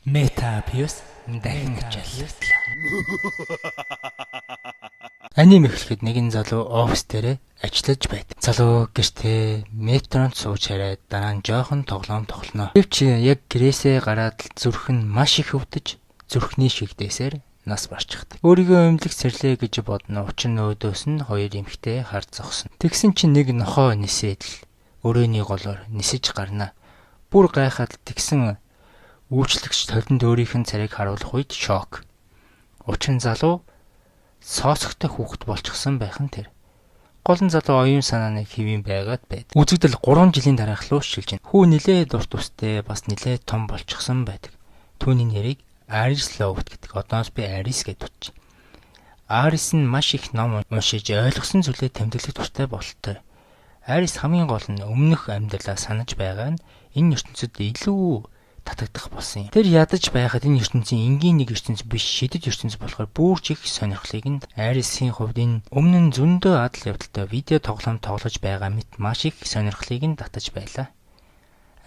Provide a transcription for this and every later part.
Метапиус дахин ачааллаа. Аним эхлэхэд нэгэн залуу офис дээр ажиллаж байд. Залуу гэртээ метронд сууж хараад дараа нь жоохон тоглоом тоглоно. Гэвч яг гэрээсээ гараад зүрх нь маш их өвдөж, зүрхний шигдээсээр нас барчихдаг. Өөрийгөө эмнэлэг сэрлээ гэж бодно. Учир нь өөдөөс нь хоёр эмэгтэй хард зогсно. Тэгсэн чинь нэг нохоо нисээд л өрөөний голоор нисэж гарна. Бүр гайхаад тэгсэн үйлчлэгч толинд өөрийнх нь царайг харуулах үед шок. Учир нь залуу соосогтой хүүхэд болчихсон байх нь тэр. Гол нь залуу оюун санааны хэвийн байгаад байд. Үзэгдэл 3 жилийн дараах луу шилжин. Хүү нилээд урт устэй бас нилээд том болчихсон байдаг. Түүний нэрийг Арис Лоут гэдэг. Одоос би Арис гэж дутчих. Арис нь маш их ном уншиж ойлгосон зүйлээ тэмдэглэх дуртай бололтой. Арис хамгийн гол нь өмнөх амьдралаа санаж байгаа нь энэ ертөнцид илүү татагдах болсон юм. Тэр ядаж байхад энэ ертөнцийн энгийн нэг ертөнц биш, шидэд ертөнц болохоор бүрч их сонирхлыг нь Арисын хувьд энэ өмнө нь зөндөө адал явдалтай видео тоглоом тоглож байгаа мэт маш их сонирхлыг нь татаж байлаа.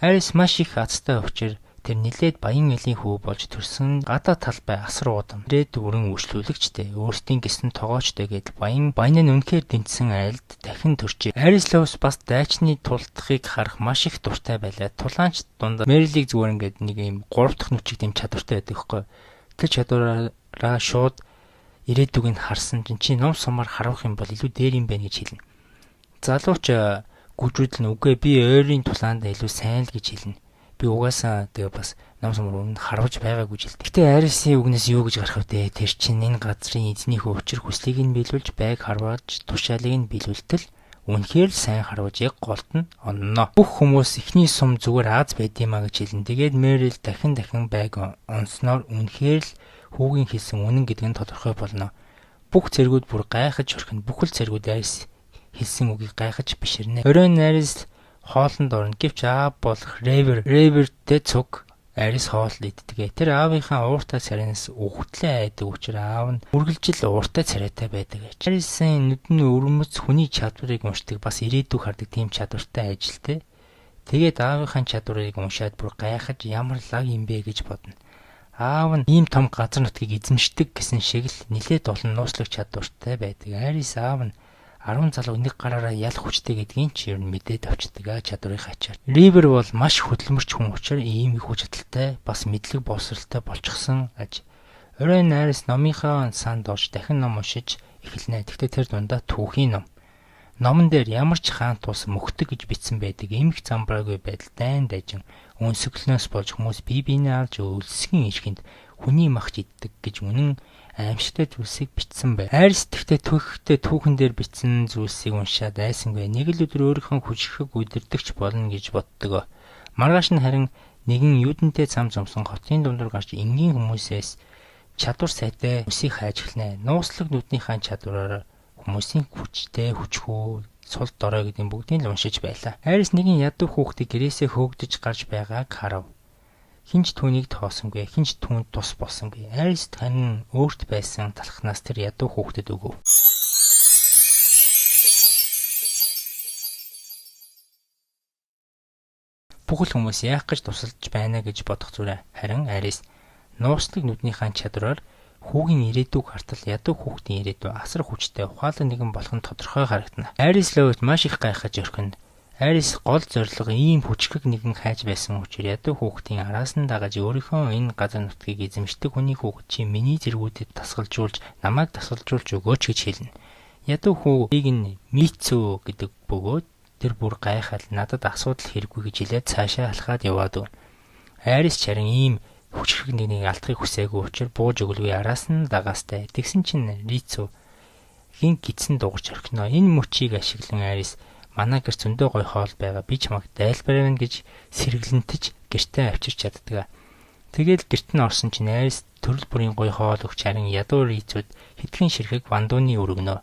Арис маш их азтай учир тэр нилээд баян элийн хүү болж төрсөн гадаа талбай асар уудам. Ирээд өрн үйлчлүүлэгчтэй, өөрсдийн гисэн тоогоочтой гээд баян нь үнэхээр дэнтсэн айлд дахин төрчээ. Арис Лоус бас дайчны тулдахыг харах маш их дуртай байлаа. Тулаанч дундаа Мэрилийг зүгээр ингээд нэг юм 3 дахь нүчиг дэм чадвартай байдаг хгүй. Тэр чадвараараа шууд ирээдүгийг харсан чинь ном сумаар харуулах юм бол илүү дээр юм байна гэж хэлнэ. Залууч гүжрүүдл нь үгүй би ойрын тулаанд илүү сайн л гэж хэлнэ. Би угаасаа тэгээ бас ном сумаар өмнө харуулж байгаагүй жилд. Гэтэ Арисын үгнээс юу гэж гарах вэ? Тэр чинь энэ газрын эзнийхөө учир хүслийг нь биелүүлж байг харваж тушаалыг нь биелүүлтэл үнэхээр л сайн харуулж яг голд нь онно. Бүх хүмүүс ихний сум зүгээр Аз байдимаа гэж хэлнэ. Тэгээд Мэрил дахин байг онсноор үнэхээр л хүүгийн хэлсэн үнэн гэдэг нь тодорхой болно. Бүх цэргүүд бүр гайхаж орхино. Бүхэл цэргүүд Арис хэлсэн үгийг гайхаж биширнэ. Оройн Арис хоолнд орно. Гэвч аав болох Рейвертэй цуг Арис хоол иддэг. Тэр аавынхаа ууртай царайнаас үхтлээ айдаг учраас аав нь үргэлжил ууртай царайтай байдаг. Арисын нүдний өрмөц хүний чадварыг уншдаг, бас ирээдүйг хардаг тийм чадвартай ажилтай. Тэгээд аавынхаа чадварыг уншаад бүр гайхаж ямар лаг юм бэ гэж бодно. Аав нь ийм том газар нутгийг эзэмшдэг гэсэн шиг л нилээд олон нууцлах чадвартай байдаг. Арис аав нь 10 залуу нэг гараараа ял хүчтэй гэдгийг ч ер нь мэдээд авчдаг чадварыг ачаар. Ривер бол маш хөдөлмөрч хүн учраас ийм их хүч чадалтай бас мэдлэг боловсралтай болчихсон аж. Оройн Арис номынхаа санд орж дахин ном уншиж эхэлнэ. Тэгтээ тэр дундаа түүхийн ном. Номон дээр ямар ч хаан тус мөхтөг гэж бичсэн байдаг. Эмх замбраагүй байдал дайн дайжин өнсөглнөөс болж хүмүүс бие биенээ алж өлсгийн ишгэнд хүний махч иддэг гэж үнэн аимшигтай зүйлсийг бичсэн бай. Арис тэгтээ түүхэн дээр бичсэн зүйлсийг уншаад айсангүй. Нэг л өдөр өөрийнхөө хүчрхэг үдирдэгч болно гэж боддог. Маргааш нь харин нэгэн юудэнтэй цам зомсон хотын дундуур гарч энгийн хүмүүсээс чадвар сайтай үсийг хайж эхэлнэ. Нууцлаг нүднийхээ чадвараар хүмүүсийн хүчтэй хүчхүү сул дорой гэдэг бүгдийг л уншиж байлаа. Арис нэгэн ядуу хүүхдийг гэрээсээ хөөгдөж гарч байгааг харав. Хинч түүнийг тоосонгүй, хинч түүнд тус болсонгүй. Арис тань өөрт байсан талхнаас тэр ядуу хүүхдэд өгөв. Бүхэл хүмүүс яах гэж тусалж байна гэж бодох зүрэ. Харин Арис нууцлаг нүднийхээ чадвараар хүүгийн ирээдүйг хартал ядуу хүүхдийн ирээдүй асар хүчтэй ухаалаг нэгэн болох нь тодорхой харагдана. Арис Лоут маш их гайхаж орхино. Арис гол зорилго ийм хүчрхэг нэгэн хайж байсан учраас ядуу хүүхдийн араас нь дагаж өөрийнхөө энэ газар нутгийг эзэмшдэг хүний хүүхэд чи миний зэргүүдэд тасгалжуулж намайг тасгалжуулж өгөөч гэж хэлнэ. Ядуу хүүгийг нь Мицүү гэдэг бөгөөд тэр бүр гайхал надад асуудал хэрэггүй гэж хэлээд цаашаа алхаад яваад өг. Арис чарин ийм хүчрхэг нэгнийг алдахыг хүсээгүй учраас бууж өгөлгүй араас нь дагаастай. Тэгсэн чинь Мицүү хин гидсэн дуурч орхино. Энэ мөчийг ашиглан Арис манай гэр зөндөө гой хоол байгаа. Би чамайг дайлбарна гэж сэргэлэнтэж гэртээ авчирч чаддаг. Тэгэл гэрт нь орсон чинь Арис төрөл бүрийн гой хоол өгч харин ядуу Рицүүд хэдхэн ширхэг вандууны өргөнөө.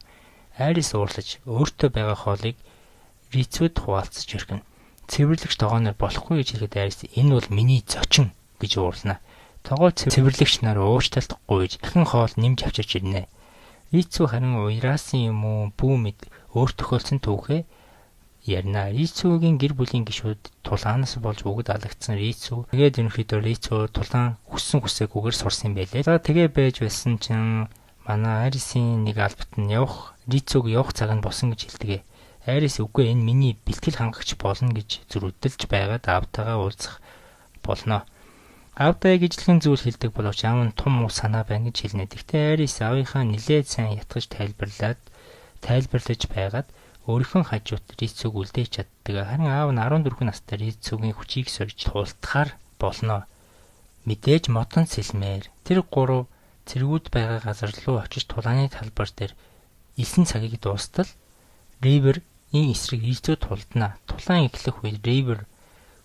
Арис уурлаж өөртөө байгаа хоолыг Рицүүд хуваалцаж өргөнө. Цэвэрлэгч тогооноор болохгүй гэж хэлэхэд Арис энэ бол миний зочин гэж уурлана. Тогоо цэвэрлэгч нар уучлалтгүй гэж дахин хоол нэмж авчирч ирнэ. Рицүү харин уяраасан юм уу бүү мэд өөр тохиолдсон түүхээ ярина. Рицүүгийн гэр бүлийн гишүүд тулаанаас болж бүгд алагдсан Рицүү. Тэгээд ерөнхийдөө Рицүү тулаан хүссэн хүсээгүйгээр сурсан юм байлээ. За тэгээ байж байсан чинь манай Арисын нэг албат нь Рицүүг явах цаг нь босон гэж хэлдэг. Арис үгүй энэ миний бэлтгэл хангагч болно гэж зүрхэлдэлж байгаад аавтайгаа уулзах болно. Аавтай гижлэхэн зүйл хэлдэг боловч аав нь том уу санаа байна гэж хэлнэ. Гэхдээ Арис аавынхаа нэлээд сайн ятгаж тайлбарлаж байгаад өөрийнхөө хажууд Рицүүг үлдээж чаддаг. Харин аав нь 14 настай Рицүүгийн хүчийг сорж тултахаар болно. Мэдээж мотон сэлмээр тэр гурав цэргүүд байгаа газар руу очиж тулааны талбар дээр элсэн цагийг дуустал Ривер энэ эсрэг Рицүү тулдана. Тулаан эхлэх үед Ривер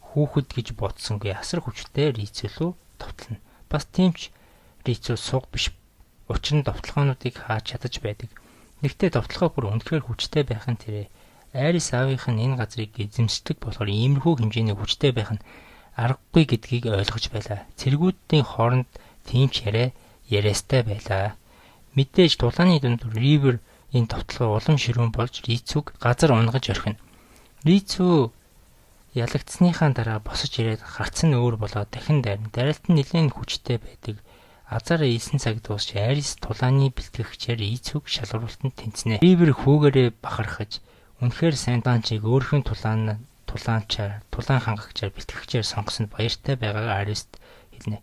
хүүхэд гэж бодсонгүй асар хүчтэй Рицүү рүү товтлно. Бас тиймч Рицүү суг биш. Учир нь довтлогоонуудыг хааж чадаж байдаг. Нэгтээ довтлогоо бүр үнэхээр хүчтэй байх нь тэрэ. Арис аавынх нь энэ газрыг эзэмшдэг болохоор иймэрхүү хэмжээний хүчтэй байх нь аргагүй гэдгийг ойлгож байлаа. Цэргүүдийн хооронд тийм ч яриастай байлаа. Мэдээж тулааны дунд Ривер энэ довтлогоо улам ширүүн болж Рицүүг газар унгаж орхино. Рицүү ялагдсныхаа дараа босож ирээд гарц нь өөр болоод дахин дайрна. Дарайлт нь нэлээд хүчтэй байдаг. Азар ийсэн цаг дуусч Арис тулааны бэлтгэгчээр Рицүүг шалгаруултанд тэнцэнэ. Ривер хүүгээрээ бахархаж үнэхээр сайн даанчийг өөрхөн тулаан хангагчаар бэлтгэгчээр сонгосонд баяртай байгааг Арист хэлнэ.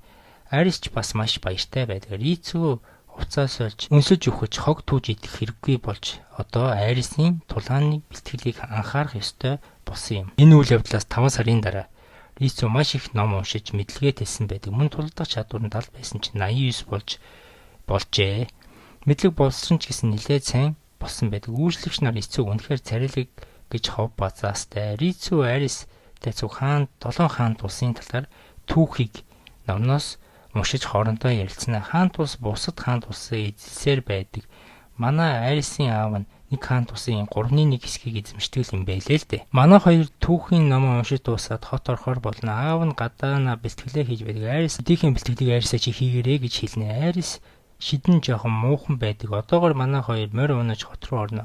Арис ч бас маш баяртай байдаг. Рицүү уцаас олж өнсөж өгч хог түүж идэх хэрэггүй болж одоо Арисын тулааны бэлтгэлийг анхаарах ёстой болсон юм. Энэ үйл явдлаас 5 сарын дараа Рицүү маш их ном уншиж мэдлэгээ тэлсэн байдаг. Мөн тулдах чадвар нь 70 байсан чинь 89 болжээ. Мэдлэг болсон ч гэсэн нэлээд сайн болсон байдаг. Үйлчлэгч нар Рицүүг үнэхээр царилэг гэж хов базаастай. Рицүү Аристай зөв 7 хаан тулсын талаар түүхийг номноос уншиж хоорондоо ярилцсан. Хаан тус бусад хаан тусаа эзэлсээр байдаг. Манай Арисын аав нь нэг хаан тусын 3-1 хэсгийг эзэмшдэг юм байлээ л дээ. Манай хоёр түүхийн номоо уншиж дуусаад хот орохоор болно. Аав нь гадаана бэлтгэлээ хийж байдаг. Арис өдийнхээ бэлтгэлийг Арисаа чи хийгэрээ гэж хэлнэ. Арис шидэн жоохон муухан байдаг. Одоогоор манай хоёр морь унаж хот руу орно.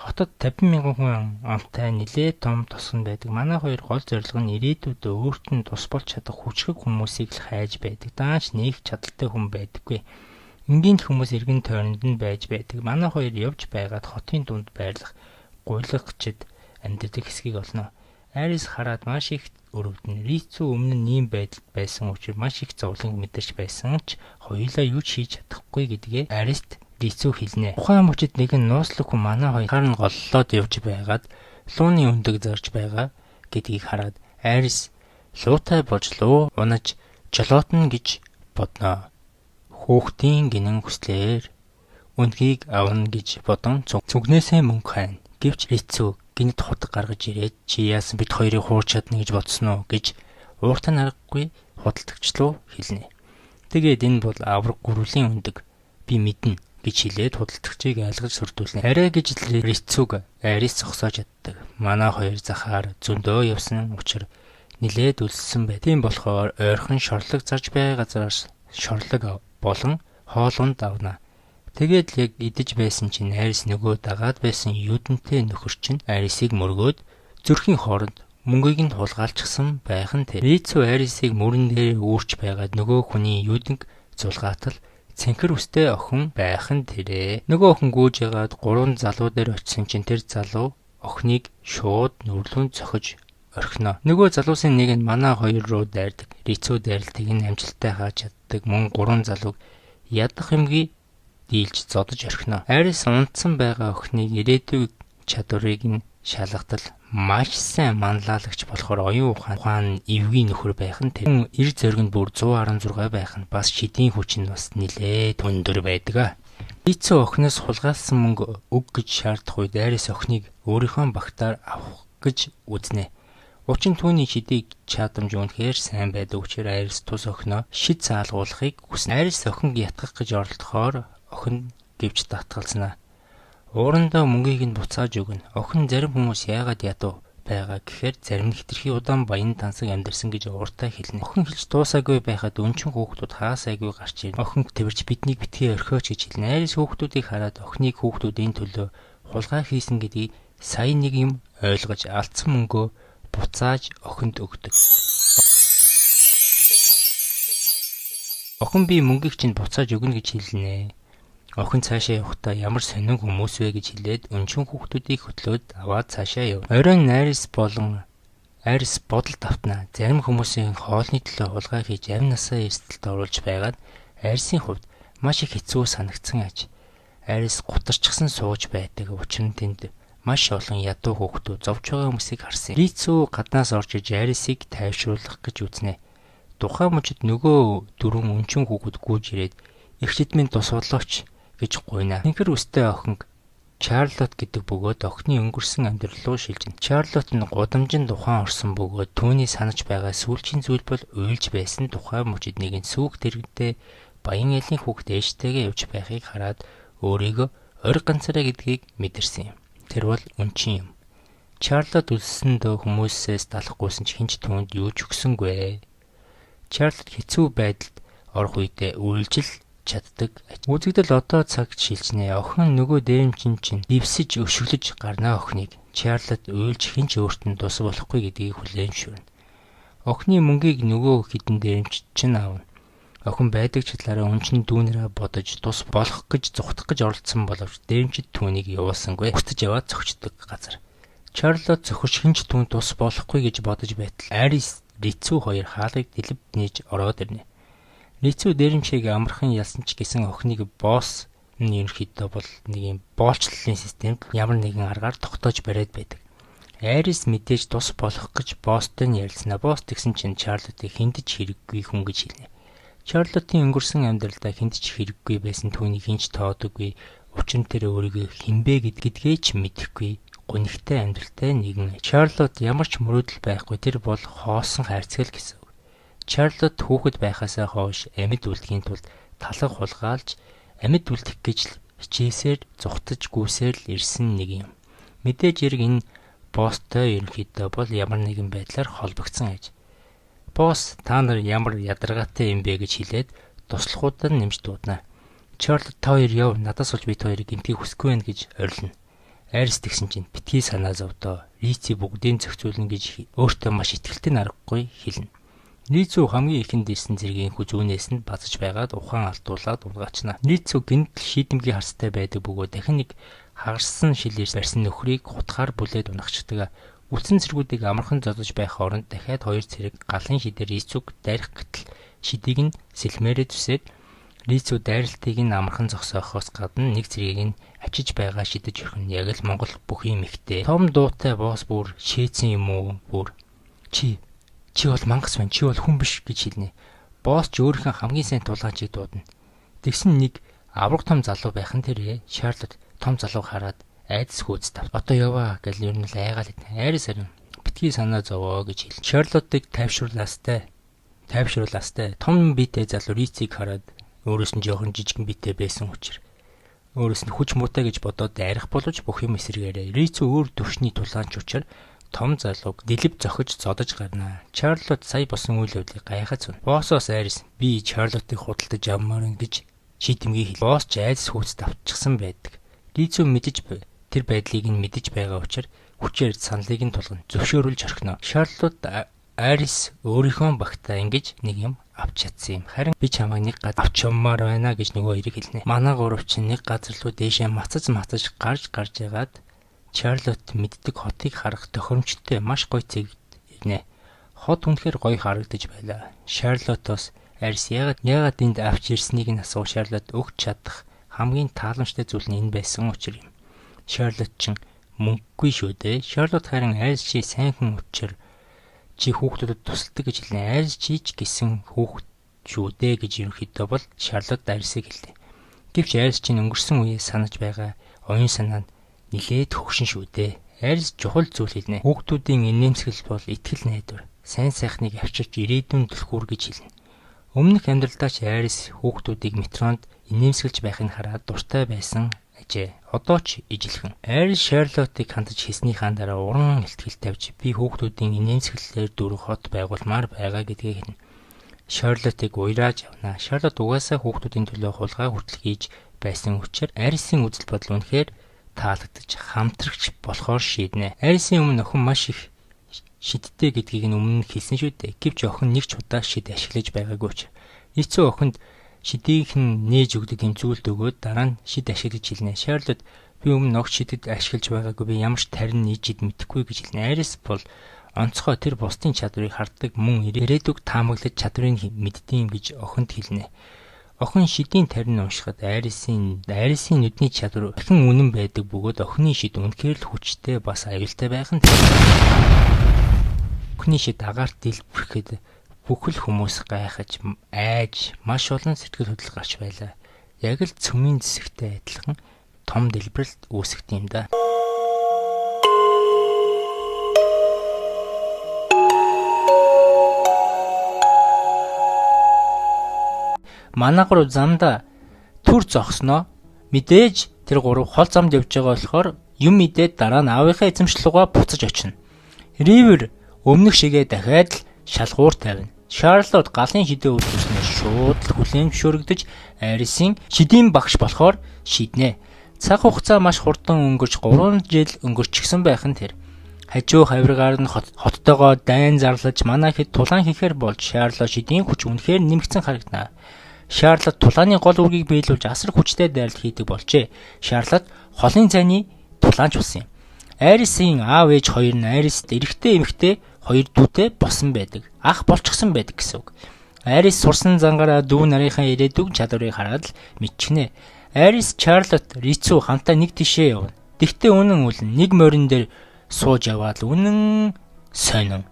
Хотод 50,000 хүн амтай нэлээд том тосгон байдаг. Манай хоёр гол зорилго нь ирээдүйд өөрт нь тус болж чадах хүчрэг хүмүүсийг л хайж байдаг. Даанч нэг чадaltaй хүн байдаггүй. Энгийн хүмүүс эргэн тойронд нь байж байдаг. Манай хоёр явж байгаад хотын дунд байрлах гуйлагчид амьдардаг хэсгийг олно. Арис хараад маш их өрөвдөн. Рицүү өмнө нь ийм байдалд байсан учраас маш их зовлон мэдэрч байсан ч хоёулаа юу ч хийж чадахгүй гэдгээ Арист Рицүү хэлнэ. Тухайн мөчид нэгэн нууцлаг хүн манай хоёраар нь голлоод явж байгаад лууны өндөг зарж байгаа гэдгийг хараад Арис луутай болж луу унаж жолоотно гэж бодноо. Хүүхдийн гинэн хүслээр үндгийг авна гэж бодон цүгнээсээ мөнгө хайна. Гэвч Рицүү гинэд худаг гаргаж ирээд чи яасан бид хоёрыг хуурч чадна гэж бодсон уу гэж ууртай наргагүй худалдагч руу хэлнэ. Тэгээд энэ бол авраг гүрвлийн өндөг. Би мэднэ гэж хэлээд худалдагчийг айлгаж сүрдүүлнэ. Арай гэж Рицүүг Арис зогсоож чаддаг. Манай хоёр захаар зөндөө явсан учраас нилээд үлссэн байт. Тийм болохоор ойрхон шорлог зарж байгаа газараас шорлог болон хоолунд авна. Тэгээд яг идэж байсан чинь Арис нөгөө дагаад байсан юудэнтэй нөхөр чинь Арисыг мөргөөд зүрхийн хооронд мөнгийг нь хулгайлчихсан байх нь тэр. Рицүү Арисыг мөрөн дээр үүрч байгаад нөгөө хүний юудэнг зулгаатал цэнхэр үстэй охин байх нь тэрэ. Нөгөө охин гүйж ягаад 3 залуу дээр очисон чинь тэр залуу охиныг шууд нүрлүүнд цохиж орхино. Нөгөө залуусын нэг нь манай хоёр руу дайрдаг. Рицүү дайралтыг нь амжилттай хааж чаддаг. Мөн 3 залууг ядах юмгүй дийлж зодож орхино. Арис унтсан байгаа охиныг ирээдүйн чадварыг нь шалгатал маш сайн манлайлагч болохоор оюун ухаан эвгүй нөхөр байх нь тэр. Эр зөргөнд бүр 116 байх нь бас шидийн хүч нь бас нилээд өндөр байдаг. Рицүү охиноос хулгайлсан мөнгө өг гэж шаардах үед Арис охиныг өөрийнхөө багтаар авах гэж үзнэ. Учин түүний шидийг чадамж үнэхээр сайн байдаг учраас Арис тус охиноо шид заалгуулахыг хүснэ. Арис охинг ятгах гэж оролдохоор охин гэвч татгалзнаа. Уурандаа мөнгийг нь буцааж өгнө. Охин зарим хүмүүс яагаад ядуу байгаа гэхээр зарим нь хитрхи удаан баян тансаг амьдэрсэн гэж ууртай хэлнэ. Охин хэлж дуусаагүй байхад өнчин хүүхдүүд хаасайгүй гарч ирнэ. Охин тэрч биднийг битгий орхиоч гэж хэлнэ. Арис хүүхдүүдийг хараад охиныг хүүхдүүдийн төлөө хулгай хийсэн гэдгийг сая нэг юм ойлгож алдсан мөнгөө буцааж охинд өгдөг. Охин би мөнгийг чинь буцааж өгнө гэж хэлнэ. Охин цаашаа явахдаа ямар сонин хүмүүс вэ гэж хэлээд өнчин хүүхдүүдийг хөтлөөд аваад цаашаа яв. Оройн найрс бодолд автнаа. Зарим хүмүүсийн хоолны төлөө хулгай хийж амь насаа эрсдэлд оруулж байгаад айрсын хувьд маш их хэцүү санагдсан аж. Айрс гутарчихсан сууж байдаг. Учир нь тэнд маш олон ядуу хүүхдүүд зовж байгаа хүмүүсийг харсан. Лицүү гаднаас орж иж айрсыг тайвшруулах гэж үзнэ. Тухайн мужид нөгөө дөрвөн өнчин хүүхэд гүйж ирээд эгчид минь тус болооч гэж гуйна. Тэнхэр үстэй охин Чарлот гэдэг бөгөөд охины өнгөрсөн амьдрал руу шилжинэ. Чарлот нь гудамжинд ухаан орсон бөгөөд түүний санаж байгаа сүүлчийн зүйл бол уйлж байсан тухайн мужид нэгэн сүүх тэрэгтэй баян ялын хүүхэд ээжтэйгээ явж байхыг хараад өөрийгөө ориг ганцаараа гэдгийг мэдэрсэн юм. Тэр бол үнчин юм. Чарлот үлссэндөө хүмүүсээс далахгүйсэн ч хинч түүнд юу ч өгсөнгүй. Чарлот хэцүү байдалд орох үедээ үйлжил чаддаг. Үзэгдэл одоо цагт шилжнэ. Охин нөгөө дээрэмчин чинь дэвсэж өшөглөж гарнаа охиныг. Чарлот уйлж хинч өөрт нь тус болохгүй гэдгийг хүлээмжшүүрнэ. Охины мөнгийг нөгөө хідэн дээрэмч чинь аавна. Охин байдаг ч талаараа өнчин дүүнэрээ бодож тус болох гэж зүхтах гэж оролцсон боловч дээрэмчид түүнийг явуулсангүй. Хүсэж яваад зогчдөг газар. Чарлот зөхөрч хинч түүнд тус болохгүй гэж бодож байтал Арис, Рицүү хоёр хаалгыг дэлб нээж ороод ирнэ. Рицүү дээрэмчийг амархан ялсан ч гэсэн охиныг босс нь ерөнхийдөө бол нэг юм боолчлолын системд ямар нэгэн аргаар тогтоож бариад байдаг. Арис мэдээж тус болох гэж босстой нь ярилцсанаа. Босс тэгсэн чинь Чарлотыг хиндэж хэрэггүй хүн гэж хэлнэ. Чарлотын өнгөрсөн амьдралдаа хиндэж хэрэггүй байсан түүнийг хинч тоодоггүй. Учир нь тэр өөрийгөө хинбэ гэдгээ ч мэдэхгүй. Гунигтай амьдралтай нэгэн. Чарлот ямар ч мөрөөдөл байхгүй. Тэр бол хоосон хайрцаг л гэсэн. Чарлот хүүхэд байхаасаа хойш амьд үлдэхийн тулд талга хулгайлж амьд үлдэх гэж хичээсээр зүхтаж гүйсээр л ирсэн нэг юм. Мэдээж хэрэг энэ босстой ерөнхийдөө бол ямар нэгэн байдлаар холбогдсон аж. Босс та нар ямар ядаргаатай юм бэ гэж хэлээд туслахуудаа нэмж дуудана. Чарлот та хоёр яв надаас олж бит хоёрыг гэмтгийг хүсэхгүй байна гэж орилно. Арис тэгсэн чинь битгий санаа зовдоо. Рици бүгдийг зохицуулна гэж өөртөө маш ихтэй аргагүй хэлнэ. Рицүү хамгийн ихэнд ирсэн зэргийн хүзүүнээс нь базж байгаад ухаан алдуулаад ургаачна. Рицүү гинтл шийдэмгий харстай байдаг бөгөөд дахин нэг хагарсан шилээр барьсан нөхрийг хутгаар бүлээд унагчдаг. Үлдсэн цэргүүдийг амархан зодож байх оронд дахиад хоёр цэрэг галын шидээр Рицүүг дайрах гítэл шидийг нь сэлмээрээ зүсээд Рицүү дайралтыг нь амархан зогсоохоос гадна нэг цэргийг нь ачиж байгаа шидэж өрхөн яг л Монгол бүх юм ихтэй. Том дуутай босс бүр шээцэн юм уу? Бүр Чи бол мангас байна. Чи бол хүн биш гэж хэлнэ. Босс ч өөрийнхөө хамгийн сайн тулгаачийг дуудана. Тэгсэн нэг авраг том залуу байх нь тэрэ. Чарлот том залуу хараад айдас хөөц тав. Одоо яваа гэж ер нь л айгаал хэдэн. Арис харин битгий санаа зовоо гэж хэлнэ. Чарлотыг тайвшруулаастай. Том биетэй залуу Рицийг хараад өөрөөс нь жоохон жижигэн биетэй байсан учраас өөрөөс нь хүч муутай гэж бодоод айрах боловч бүх юм эсрэгээрээ. Рицүү өөр төвшний тулгаанч учраас том залууг дэлб зохиж зодож гарнаа. Чарлот сая болсон үйл явдлыг гайхаж сүн. Боссоос Арис би Чарлотыг худалдаж авмаар гэж шийдэмгий хэл. Босс ч айдас хөөцөд авчихсан байдаг. Рицүү мэдэж тэр байдлыг нь мэдэж байгаа учраас хүчээр саналыг нь тулгана. Зөвшөөрүүлж орхино. Чарлот Арис өөрийнхөө багтаа ингэж нэг юм авч чадсан юм. Харин би чамайг нэг газар авчмаар байна гэж нөгөө хоёрыг хэлнэ. Манай гурав чинь нэг газар руу дээшээ мацаж гарч ягаад Чарлот мэддэг хотыг харах тохиромжтой маш гоё цэг ирнэ. Хот үнэхээр гоё харагдаж байлаа. Шарлотоос Арис ягаад энд авч ирснийг нь асуу. Шарлот өгч чадах хамгийн тааламжтай зүйл нь энэ байсан учраас юм. Шарлот ч мөнгөгүй шүү дээ. Шарлот харин Арис чи сайн хүн учраас чи хүүхдүүдэд тусалдаг гэж хэлнэ. Арис чи ч гэсэн хүүхд шүү дээ гэж ерөнхийдөө бол Шарлот Арисыг хэлдэг. Гэвч Арис чинь өнгөрсөн үеэ санаж байгаа оюун санаа нилээд хөгшин шүү дээ. Арис чухал зүйл хэлнэ. Хүүхдүүдийн инээмсэглэл бол итгэл найдвар. Сайн сайхныг авчирч ирээдүйн түлхүүр гэж хэлнэ. Өмнөх амьдралдаа ч Арис хүүхдүүдийг метронд инээмсэглэж байхыг хараад дуртай байсан ажээ. Одоо ч ижилхэн. Арис Шарлотыг хандаж хийснийхаа дараа уран илтгэл тавьж би хүүхдүүдийн инээмсэглэлээр дөрөв хот байгуулмаар байгаа гэдгийг хэлнэ. Шарлотыг уйрааж явна. Шарлот угаасаа хүүхдүүдийн төлөө хулгай хүртэл хийж байсан учраас Арисын үзэл бодол үнэхээр таалагдж хамтрагч болохоор шийднэ. Айрисын өмнө охин маш их шидтэй гэдгийг нь өмнө хэлсэн шүү дээ. Гэвч охин нэг ч удаа шид ашиглаж байгаагүй ч. Эцүү охинд шидийг нь нээж өгдөг юм зүйлд өгөөд дараа нь шид ашиглаж хэлнэ. Шарлот би өмнө огт шидэд ашиглаж байгаагүй, би ямар ч тарин нээжид мэдэхгүй гэж хэлнэ. Айрис бол онцгой тэр бусдын чадварыг харддаг, мөн ирээдүг таамаглаж чадварыг мэддэм гэж охинд хэлнэ. Охин шидийн тарин уншихад айрисын нүдний чадвар дахин үнэн байдаг бөгөөд охины шид үнэхээр л хүчтэй бас аюултай байх нь. Охины шид агаарт дэлбэрэхэд бүхэл хүмүүс гайхаж, айж, маш олон сэтгэл хөдлөл гарч байлаа. Яг л цөмийн зэсэгтэй адилхан том дэлбэрэлт үүсгэж юм да. Манайхаар замда түр зогсноо мэдээж тэр гурав хол замд явж байгаа болохоор юм мэдээд дараа нь аавынхаа эзэмшил руугаа буцаж очино. Ривер өмнөх шигээ дахиад л шалгуур тавина. Шарлот галын шидээ үлдсэнээр шууд л хүлээн зөвшөөрөгдөж Айрисын шидийн багш болохоор шийднэ. Цаг хугацаа маш хурдан өнгөрч 3 жил өнгөрчихсөн байх нь тэр. Хажуу хавиргаар нь хоттойгоо дайн зарлаж манай хэд тулаан хийхээр болж Шарлот шидийн хүч үнэхээр нэмэгдсэн харагдана. Шарлот тулааны гол үргийг биелүүлж асар хүчтэй дайралт хийдэг болжээ. Шарлот холын цайны тулаанч болсон юм. Айрисын аав ээж хоёр нь Айрист эрэгтэй эмэгтэй хоёр дүүтэй болсон байдаг. Ах болчихсон байдаг гэсэн үг. Айрис сурсан зангаараа дүү нарынхаа ирээдүг чадварыг хараад л мэдчихнэ. Айрис, Шарлот, Рицүү хамтаа нэг тишээ явна. Тэгтээ үнэн үлэн нэг морин дээр сууж яваад үнэн сонин.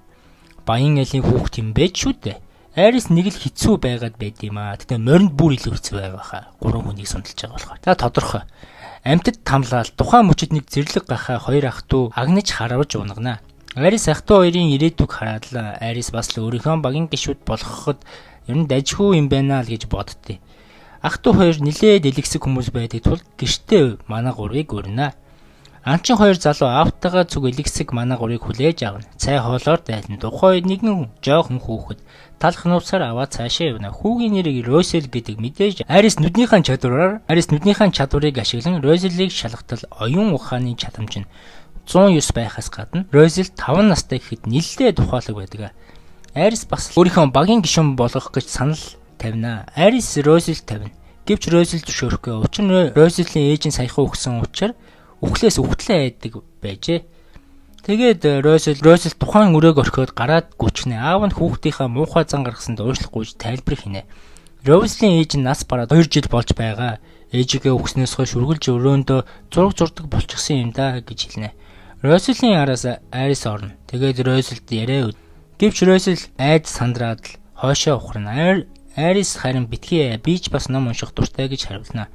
Баян элийн хүүхд юм бэ ч шүү дээ. Айрис нэг л хэцүү байгаад байд юм аа. Тэгтээ моринд бүр илүү хэцүү байгаа хаа. 3 хүнийг сунталж байгаа болохоор. За тодорхой. Амьтад тамлаад тухайн мөчөд нэг зэрлэг гахаа хоёр ах トゥ агнаж харавж унгана. Айрис ах トゥ хоёрын ирээдүг хараад л Айрис бас л өөрийнхөө багийн гишүүд болгоход ер нь дажгүй юм байна л гэж боддتي. Ах トゥ хоёр нилээд элэгсэг хүмүүс байдаг тул гэртээ манай гурыг өрнө. Анчин хоёр залуу аавтайгаа зүг элэгсэг манай гурыг хүлээж авна. Цай хоолоор дайлан тухай нэгэн жоохон хүүхэд талх нуусаар аваад цаашаа явна. Хүүгийн нэрийг Росел гэдэг мэдээж Айрис нүднийхэн чадварыг ашиглан Роселийг шалгатал оюун ухааны чадамж нь 109 байхаас гадна Росел 5 настай гэхэд нэлээд ухаалаг байдаг. Айрис бас өөрийнхөө багийн гишүүн болгох гэж санал тавина. Айрис Росел тавина. Гэвч Росел зөвшөөрөхгүй. Учир нь Роселийн ээж нь саяхан өгсөн учраас үхлээс үхтлээ айдаг байжээ. Тэгээд Росел тухайн өрөөг орхиод гараад гүчнэ. Аав нь хүүхдийнхаа муухай зан гаргасанд уушлахгүй тайлбар хийнэ. Роселийн ээж нь нас бараад 2 жил болж байгаа. Ээжигээ өгснөөс хойш үргэлж өрөөндөө зураг зурдаг болчихсон юм да гэж хэлнэ. Роселийн араас Айрис орно. Тэгээд Роселд яриа. Гэвч Росел айд сандраад л хойшоо ухрна. Айрис харин битгий би ч бас ном унших дуртай гэж хариулна.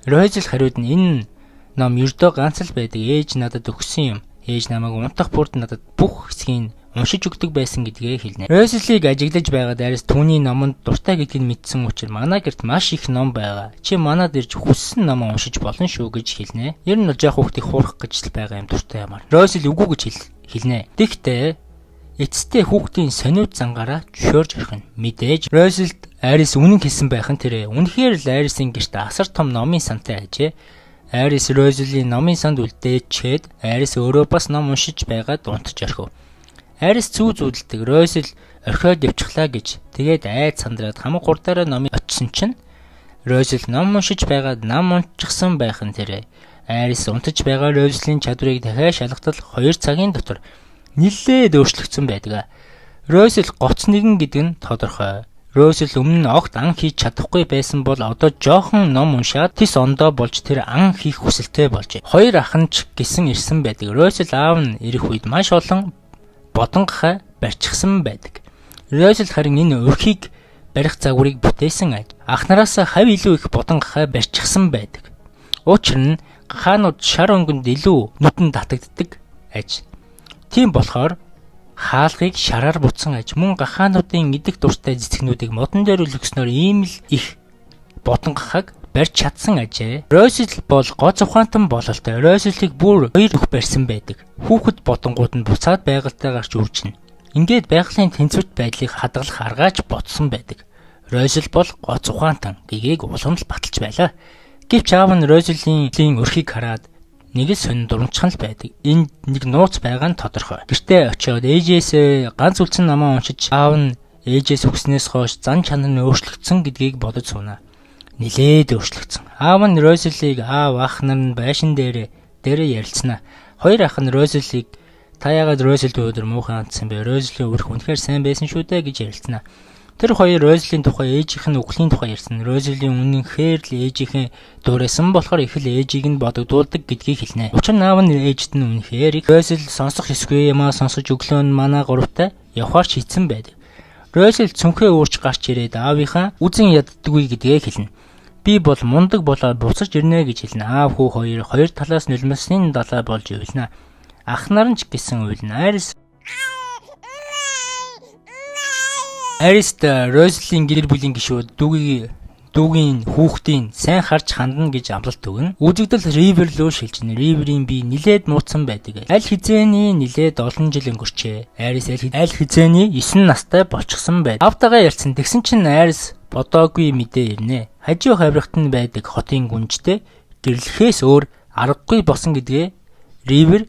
Росел хариуд нь энэ ном ердөө ганц л байдаг. Ээж надад өгсөн юм. Ээж намайг унтах бүрд надад бүх хэсгийг уншиж өгдөг байсан гэдгээ хэлнэ. Роселийг ажиглаж байгаад Айрис түүний номонд дуртай гэдгийг мэдсэн учраас манай гэрт маш их ном байгаа. Чи манад ирж хүссэн ном уншиж болно шүү гэж хэлнэ. Ер нь жоох хүүхдийг хуурах гэж л байгаа юм дуртай ямар. Росел үгүй гэж хэлнэ. Тэгтээ эцэстээ хүүхдийн сониуд зангаараа зөвшөөрж орхино. Мэдээж Роселд Айрис үнэн хэлсэн байх нь тэрэ. Үнэхээр л Айрисын гэрт асар том номын сантай ажээ. Айрис Роселийн номын санд үлдээчээд Айрис өөрөө бас ном уншиж байгаад унтж орхив. Айрис зүү зүүдэлдэг. Росел орхиод явчихлаа гэж. Тэгээд айд сандраад хамаг хурдаараа номыг очисон чинь Росел ном уншиж байгаад ном уншчихсан байх нь тэрэ. Айрис унтаж байгаа Роселийн чадварыг дахиад шалгатал 2 цагийн дотор нэлээд өөрчлөгдсөн байдаг. Росел гоц нэгэн гэдэг нь тодорхой. Росел өмнө нь огт ан хийж чадахгүй байсан бол одоо жоохон ном уншаад тис ондоо болж тэр ан хийх хүсэлтэй болж. Хоёр ах нь ч гисэн ирсэн байдаг. Росел аав нь ирэх үед маш олон бодонгохой барьчихсан байдаг. Росел харин энэ өрхийг барих загварыг бүтээсэн аж. Ах нараас хав илүү их бодонгохой барьчихсан байдаг. Учир нь хаанууд шар өнгөнд илүү нүдэн татагддаг аж. Тийм болохоор хаалгыг шараар буцсан аж мөн гахаануудын идэх дуртай цэцгнүүдийг модон дээр өлгснөөр ийм л их бодонгохойг барьж чадсан ажээ. Росел бол гоц ухаантан бололтой. Роселийг бүр 2 өх барьсан байдаг. Хүүхэд бодонгууд нь буцаад байгальтай гарч үржинэ. Ингээд байгалийн тэнцвэрт байдлыг хадгалах аргаач бодсон байдаг. Росел бол гоц ухаантан гэгийг улам л баталж байлаа. Гэвч аав нь Роселийн өрхийг хараад нэг л сонин дурамчхан л байдаг. Энд нэг нууц байгаа нь тодорхой. Гэртээ очиод ээжээс ганц үлдсэн намаа уншиж аав нь ээжээс өгснээс хойш зан чанар нь өөрчлөгдсөн гэдгийг бодож суунаа. Нилээд өөрчлөгдсөн. Аав нь Розелиг аав ах нар нь байшин дээрээ ярилцсанаа. Хоёр ах нь Розелиг та яагаад Розелд өдөр муухан хандсан бэ? Розелийн өрх үнэхээр сайн байсан шүү дээ гэж ярилцсанаа. Тэр хоёр Розелийн тухай ээжийнх нь үхлийн тухай ярьсан. Розелийн үнэнхээр л ээжийнхэн дуурайсан болохоор их л ээжийг нь бодогдуулдаг гэдгийг хэлнэ. Учир нь аав нь ээжд нь үнэхээр их Розел сонсох ёсгүй юмаа сонсож өглөө нь манай гуравтай явхаар шийдсэн байдаг. Розел цүнхээ уурч гарч ирээд аавынхаа үзэн яддаггүй гэдгээ хэлнэ. Би бол мундаг болоод буцаж ирнэ гэж хэлнэ. Аав хүү хоёр талаас нулимсны далай болж уйлнаа. Ах нар нь ч гэсэн уйлна. Арист Розелийн гэр бүлийн гишүүд дүүгийн хүүхдийн сайн харж хандна гэж амлалт өгнө. Үзэгдэл Ривер рүү шилжинэ. Риверийн бие нилээд муутсан байдаг. Аль хизээний нилээд олон жил өнгөрчээ. Арис аль хизээний 9 настай болчихсон байд. Автагаа ярьсан. Тэгсэн чинь Арис бодоогүй мэдээ ирнэ. Хажуу хаврагт нь байдаг хотын гүнжтэй гэрлэхээс өөр аргагүй босон гэдгээ Ривер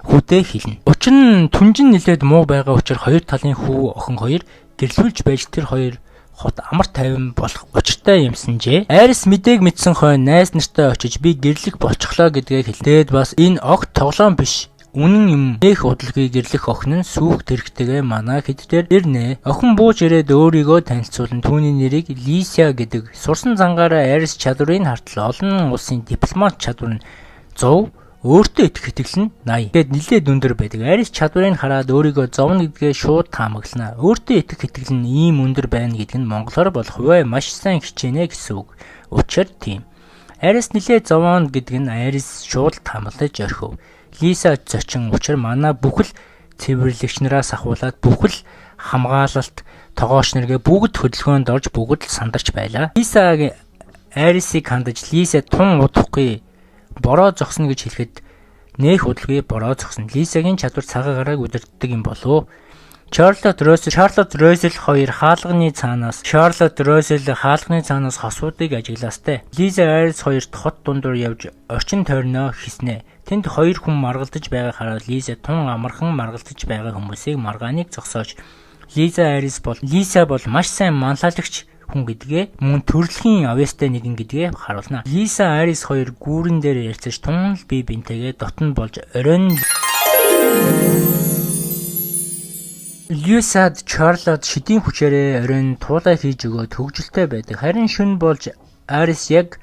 хүүтэй хэлнэ. Учир нь түнжин нилээд муу байгаа учраас хоёр талын хүү охин хоёр гэрлүүлж байж тэр хоёр хот амар тайван болох учиртай юмсанжээ. Арис мэдээг мэдсэн хойно найз нартай очиж би гэрлэх болчихлоо гэдгээ хэлээд бас энэ огт тоглоом биш. Үнэн юм. Нэх удалгүй гэрлэх охин нь сүүх тэрэгтэйгээ манай хэдтэр ирнэ. Охин бууж ирээд өөрийгөө танилцуулна. Түүний нэрийг Лиса гэдэг. Сурсан зангаараа Арис чадварыг хартал олон улсын дипломат чадвар нь 100 өөртөө итгэх итгэл нь 80 гээд нэлээд өндөр байдаг. Арис чадварыг хараад өөрийгөө зовно гэдгээ шууд таамаглана. Өөртөө итгэх итгэл нь ийм өндөр байна гэдэг нь монголоор бол хувиа маш сайн хичээнэ гэсэн үг. Учир тийм. Арис нэлээд зовно гэдэг нь Арис шууд таамаглаж орхив. Лиса зочин учир манай бүхэл цэвэрлэгч нараас ахуулаад бүхэл хамгаалалт тогооч наргээ бүгд хөдөлгөөнд орж бүгд л сандарч байлаа. Лиса Арисыг хандаж Лиса тун удахгүй бороо зогсно гэж хэлэхэд нэх удалгүй бороо зогсно. Лисагийн чадвар цагаагараа удирддаг юм болов. Шарлотт Розел хоёр хаалганы цаанаас хосуудыг ажиглаастай. Лиза Арис хоёрт хот дундуур явж орчин тойрноо хийснэ. Тэнд хоёр хүн маргалдаж байгаа хараад Лиза тун амархан маргалдаж байгаа хүмүүсийг маргааныг зогсоож Лиса бол маш сайн манлайлагч хүн гэдгээ мөн төрөлхийн авьяастай нэгэн гэдгээ харуулна. Лиса Арис хоёр гүүрэн дээр ярьцаж тун л бие бинтэйгээ дотн болж оройн Льюсад Шарлотт шидийн хүчээрээ оройн туулай хийж өгөөд хөгжилтэй байдаг. Харин шөнө болж Арис яг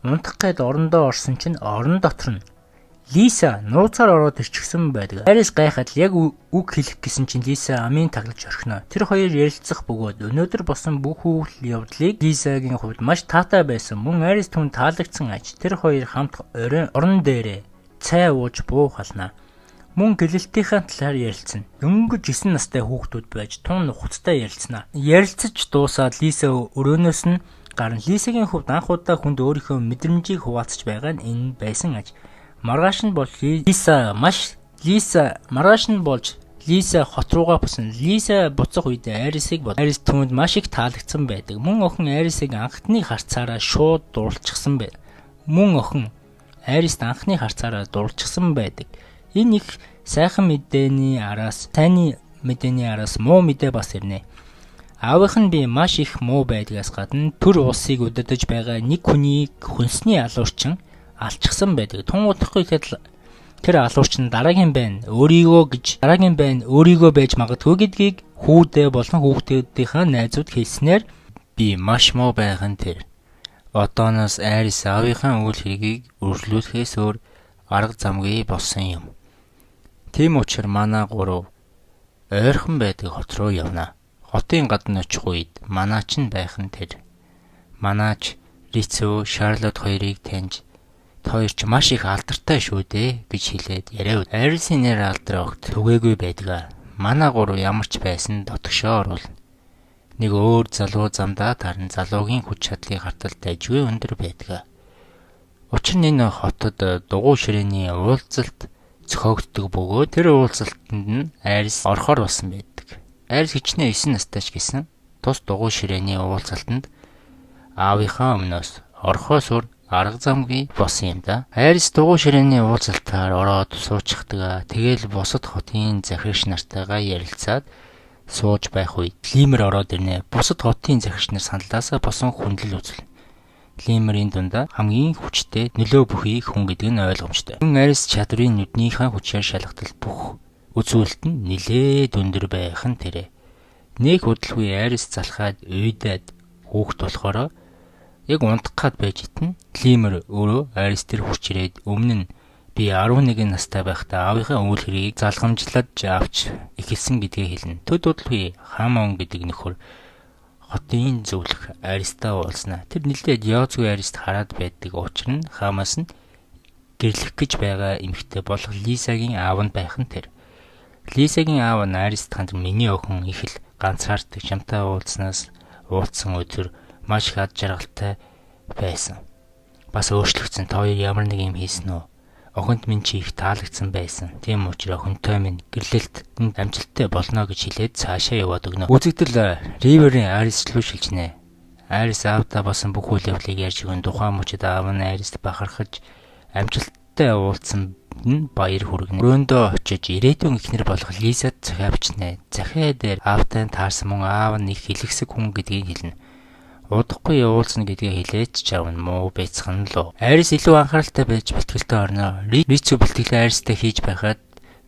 унтах гээд орондоо орсон чинь орон дотор нь Лиса нууцаар ороод ирчихсэн байдаг. Арис гайхаад яг үг хэлэх гэсэн чинь Лиса амийн таглаж орхино. Тэр хоёр ярилцах бөгөөд өнөөдөр босон бүх үйл явдлыг Лисагийн хувьд маш таатай байсан. Мөн Арис түн таалагдсан аж. Тэр хоёр хамт орон дээрээ цай ууж буу хална. Мөн гэлэлтийнхаа талаар ярилцсан. Дөнгөж 9 настай хүүхдүүд байж тун нухацтай ярилцсана. Ярилцаж дуусаад Лиса өрөөнөөс нь гарна. Лисагийн хувьд анх удаа хүнд өөрийнхөө мэдрэмжийг хуваалцаж байгаа нь энэ байсан аж. Маргааш нь болж Лиса хот руугаа бусан. Лиса буцах үед Арис түүнд маш их таалагдсан байдаг. Мөн охин Арисыг анхны харцаараа шууд дурлцсан байдаг. Энэ их сайхан мэдээний араас муу мэдээ бас ирнэ. Аавынх нь би маш их муу байдгаас гадна төр улсыг удирдах байгаа нэг хүний хүнсний алуурчин алчсан байдаг. Тун удахгүй тэр алуурчин дараагийн байна өөрийгөө байж магадгүй гэдгийг хүүдээ болон хүүхдүүдийнхээ найзууд хэлснээр би маш муу байхын тэр. Одооноос Арис аавынхаа үйл хэргийг үргэлжлүүлэхээс өөр арга замгүй болсон юм. Тийм учраас манай гурав ойрхон байдаг хот руу явна. Хотын гадна очих үед манаач нь байх нь тэр. Манаач Рицо Шарлотт хоёрыг таньж хоёр ч маш их алдартай шүү дээ гэж хэлээд яриад. Арисын нэр алдар огт түгээгүй байдаг. Манай гурав ямар ч байсан дотгошоо оруулна. Нэг өөр залуу замдаа таран залуугийн хүч чадлыг харталт ажгүй өндөр байдаг. Учир нь энэ хотод дугуй ширээний уулзалт зохиогддог бөгөөд тэр уулзалтанд нь Арис орохоор болсон байдаг. Арис хичнээн 9 настай ч гэсэн тус дугуй ширээний уулзалтанд аавынхаа өмнөөс орохоос өөр арга замгүй болсон юм да. Айрис дугуй ширээний уулзалтаар ороод суучихдаг. Тэгэл бусад хотын захирагч нартайгаа ярилцаад сууж байх үед Лимер ороод ирнэ. Бусад хотын захирагч нар саналаасаа босон хүндлэл үзэл. Лимерийн дундаа хамгийн хүчтэй нөлөө бүхий хүн гэдэг нь ойлгомжтой. Хүн Айрис чадварын нүднийхээ хүчээр шалгатал бүх үзүүлэлт нь нилээд өндөр байх нь тэрэ. Нэг удалгүй Айрис залхаад уйдаад хөөхт болохоор яг унтах гад байж итэн Лимер өөрөө Айрис тэр хурч ирээд өмнө нь би 11 настай байхдаа аавынхаа үйл хэргийг залгамжлаад авч эхэлсэн гэдгээ хэлнэ. Төд удалгүй Хамон гэдэг нөхөр хотын зөвлөх Айристаа уулзнаа. Тэр нэлээд яоцгүй Айрист хараад байдаг учир нь Хамаас нь гэрлэх гэж байгаа эмэгтэй болох Лисагийн аав нь байх нь тэр. Лисагийн аав нь Айрист ханд миний охин их л ганцаардаг чамтай уулзнаас уулзсан өдөр маш их ад жаргалтай байсан. Бас өөрчлөгдсөн. Та хоёр ямар нэг юм хийсэн үү? Охинд минь чи их таалагдсан байсан. Тийм учраас охинтой минь гэрлэлтэнд амжилттай болно гэж хэлээд цаашаа яваад өгнө. Үзэгдэл Риверийн Айрис руу шилжнэ. Айрис аавдаа басан бүх үйл явдлыг ярьж өгөн тухайн мөчид аав нь Айрист бахархаж амжилттай уулзсан нь баяр хүргэнэ. Өрөөндөө очиж ирээдүйн эхнэр болох Лисад захиа бичнэ. Захиа дээр аавтай таарсан мөн аав нь их хэлэхсэг хүн гэдгийг хэлнэ. Удахгүй явуулсан гэдгээ хэлээч чавна муу байцхан лөө. Айрис илүү анхааралтай байж бэлтгэлтэй орно. Рицүү бэлтгэлээ Айристаа хийж байхад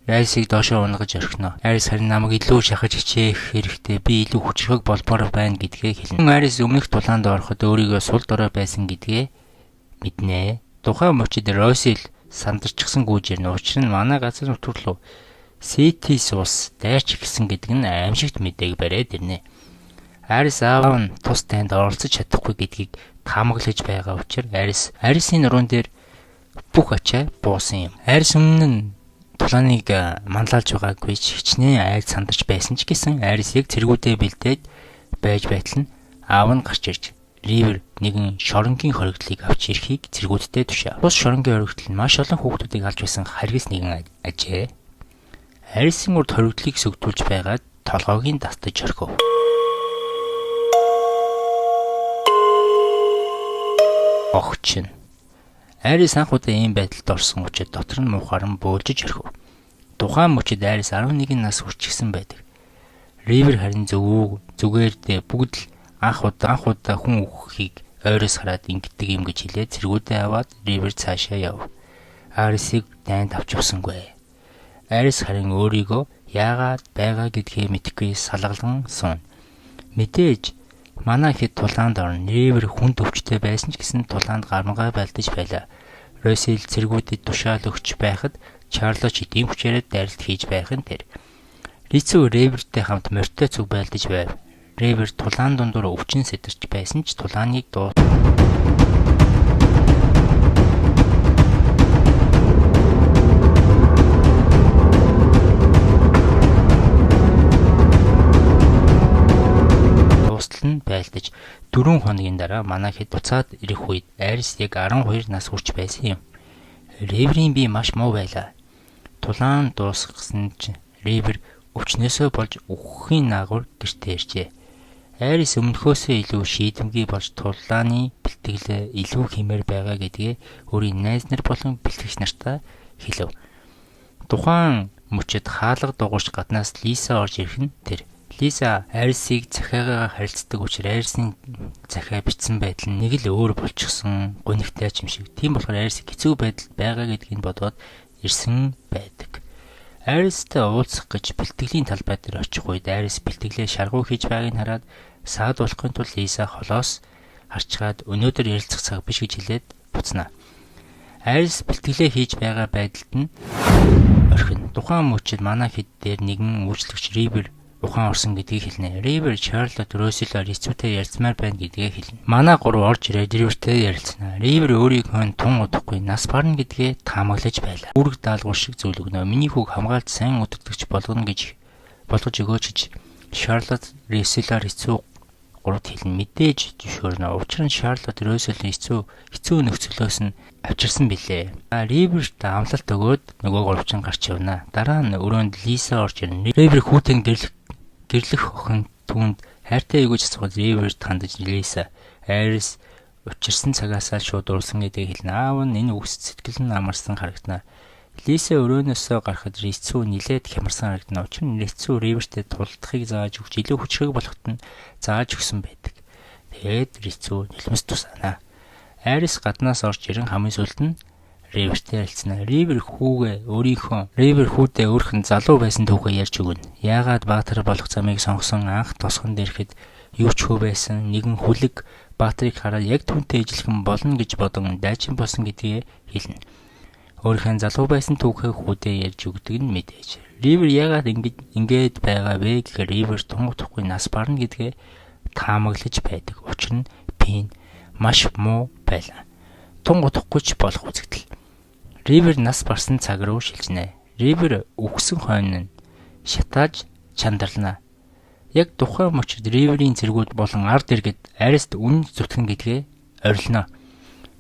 Айрисыг доошоо унгаж орхино. Айрис харин намайг илүү шахаж хичээх хэрэгтэй. Би илүү хүчрхэг болбоор байна гэдгээ хэлнэ. Айрис өмнөх тулаанд ороход өөрийгөө сул дорой байсан гэдгээ мэднэ. Тухайн мөчид Росил сандарчихсан гүйжээр нь учир нь манай газар нутгаар руу Ситис ус дайрч ихсэн гэдэг нь аимшигт мэдээг бариад ирнэ. Айрис аав нь тус танд оролцож чадахгүй гэдгийг таамаглаж байгаа учраас Айрисын нуруунд дээр бүх ачаа буусан юм. Айрис өмнө нь тулааныг манлайлж байгаагүй ч хичнээн айд сандарч байсан ч гэсэн Айрис яг цэргүүдээ бэлдээд байж байтал нь аав нь гарч ирж Ривер нэгэн шоронгийн хоригдлыг авч ирэхийг цэргүүдтэй тушаа. Бус шоронгийн хоригдл нь маш олон хүүхдүүдийг алж байсан харгас нэгэн ажээ. Айрисын урд хоригдлыг сөгдүүлж байгаад толгойг нь дастаж орхив. Огч нь Айрис анх удаа ийм байдалд орсон учраас дотор нь муухаран бөөлжиж орхив. Тухайн мөчид Айрис 11 нас хүрчихсэн байдаг. Ривер харин зүгээрдээ бүгд л анх удаа хүн өгөхийг ойроос хараад ингэдэг юм гэж хэлээд цэргүүдээ аваад Ривер цаашаа яв. Айрисыг дайнд авч явсангүй. Айрис харин өөрийгөө яагаад байгаа гэдгээ мэдэхгүй салгалан суун. Мэдээж манай хэд тулаанд орно. Ривер хүнд өвчтэй байсан ч гэсэн тулаанд гармгаа байлдаж байлаа. Росил цэргүүдэд тушаал өгч байхад Чарлоч эдийн хүчээрээ дайралт хийж байх нь тэр. Рицүү Ривертэй хамт морьтой цуг байлдаж байв. Ривер тулаан дундуур өвчин сэтэрч байсан ч тулааныг нь байлдаж 4 хоногийн дараа манай хэд буцаад ирэх үед Айрис яг 12 нас хүрч байсан юм. Риверийн бие маш муу байлаа. Тулаан дуусгасан чинь Ривер өвчнөөсөө болж үхэхийн наагур гэртээ иржээ. Айрис өмнөхөөсөө илүү шийдэмгий болж тулааны бэлтгэлээ илүү хэмээр байгаа гэдгээ өөрийн найз нар болон бэлтгэгч нартаа хэлв. Тухайн мөчид хаалга дугуйч гаднаас Лиса орж ирэх нь тэр. Лиса Айрисыг захиагаа харилцдаг учраас Айрисын захиа бичсэн байдал нь нэг л өөр болчихсон гонигтай юм шиг. Тийм болохоор Айрис хэцүү байдалд байгаа гэдгийг бодоод ирсэн байдаг. Айристаа уулзах гэж бэлтгэлийн талбай дээр очих үед Айрис бэлтгэлээ шаргуу хийж байгааг хараад саадуулахын тулд Лиса холоос харчгаад өнөөдөр ярилцах цаг биш гэж хэлээд буцнаа. Айрис бэлтгэлээ хийж байгаа байдалд нь орхино. Тухайн мөчид манай хэд дээр нэгэн үйлчлэгч Ривер ухаан орсон гэдгийг хэлнэ. Ривер Чарлот Росилоор Рицүүтэй ярьцмаар байна гэдгээ хэлнэ. Манай гурав орж ирээд Ривертэй ярилцсана. Ривер өөрийнхөө тун удахгүй нас барна гэдгээ таамаглаж байлаа. Үүрэг даалгавар шиг зүйл өгнө. Миний хүүг хамгаалж сайн удирдагч болгоно гэж болгож өгөөч гэж Чарлот Росилоор Рицүү гуравд хэлнэ. Мэдээж зөвшөөрнө. Учир нь Чарлот Росилын хэцүү нөхцлөөс нь авчирсан билээ. Риверт амлалт өгөөд нөгөө гуравчин гарч явна. Дараа нь өрөөнд Лиса орж ирнэ. Ривер хүүтэн гэрлэх охин түүнд хайртай өгөөж асуухад Риверт хандаж Лиса Айрис учирсан цагаасаа шууд урсан гэдгийг хэлнэ. Аав нь энэ үгс сэтгэл нь амарсан харагдана. Лиса өрөөнөөсөө гарахад Рицүү нилээд хямарсан харагдана. Учир нь Рицүү Ривертэй тулдахыг зааж өгч илүү хүчрэг болоход нь зааж өгсөн байдаг. Тэгээд Рицүү нулимс тусаана. Арис гаднаас орж ирэн хамгийн сүүлд нь Ривертэй харилцана. Ривер хүүдээ өөрхөн залуу байсан түүхээ ярьж өгнө. Яагаад Баатар болох замыг сонгосон анх тосгон дээрхэд юу ч хөө байсан нэгэн хүлэг Баатарыг хараад яг түүнтэй ижилхэн болно гэж бодон дайчин болсон гэдгийг хэлнэ. Өөрхөн залуу байсан түүхээ хүүдээ ярьж өгдөг нь мэдээж. Ривер яагаад ингэж байгаа вэ гэхээр Ривер тунгахгүй нас барна гэдгээ таамаглаж байдаг. Учир нь Пин маш муу байлаа. Тунгахгүй ч болох үзэгдэл. Ривер нас барсан цаг руу шилжнэ. Ривер үхсэн хойно нь шатааж чандарлана. Яг тухайн мөчид Риверийн зэргүүд болон ард иргэд Арист үн зүтгэн гэдгээ орилно.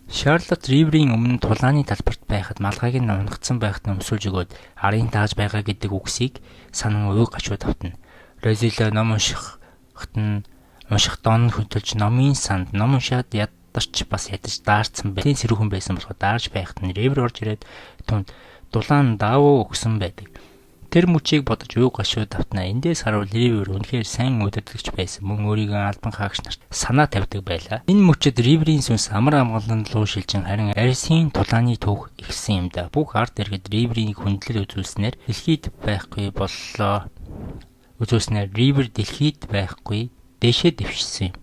Шарлот Риверийн өмнө тулааны талбарт байхад малгайг нь унгацсан байхад өмсүүлж өгөөд арын тааж байгаа гэдэг үгсийг санан уйг гашууд автна. Розила ном уншихад нь дон хөдөлж номын санд ном уншаад ядарч бас ядаж даарцсан байх. Тийм сэрүүхэн байсан болохоор даарж байхад нь Ривер орж ирээд түнд дулаан давуу өгсөн байдаг. Тэр мөчийг бодож уйг гашууд автна. Эндээс харуул Ривер үнэхээр сайн удирдагч байсан. Мөн өөрийгөө албан хаагч нарт санаа тавьдаг байлаа. Энэ мөчид Риверийн сүнс амар амгалан руу шилжин харин Арисын тулааны түүх ихсэн юм да. Бүх ард иргэд Риверийн хүндлэл үзүүлснээр дэлхийд байхгүй боллоо. Ривер дэлхийд байхгүй дэшээ дэвшсэн юм.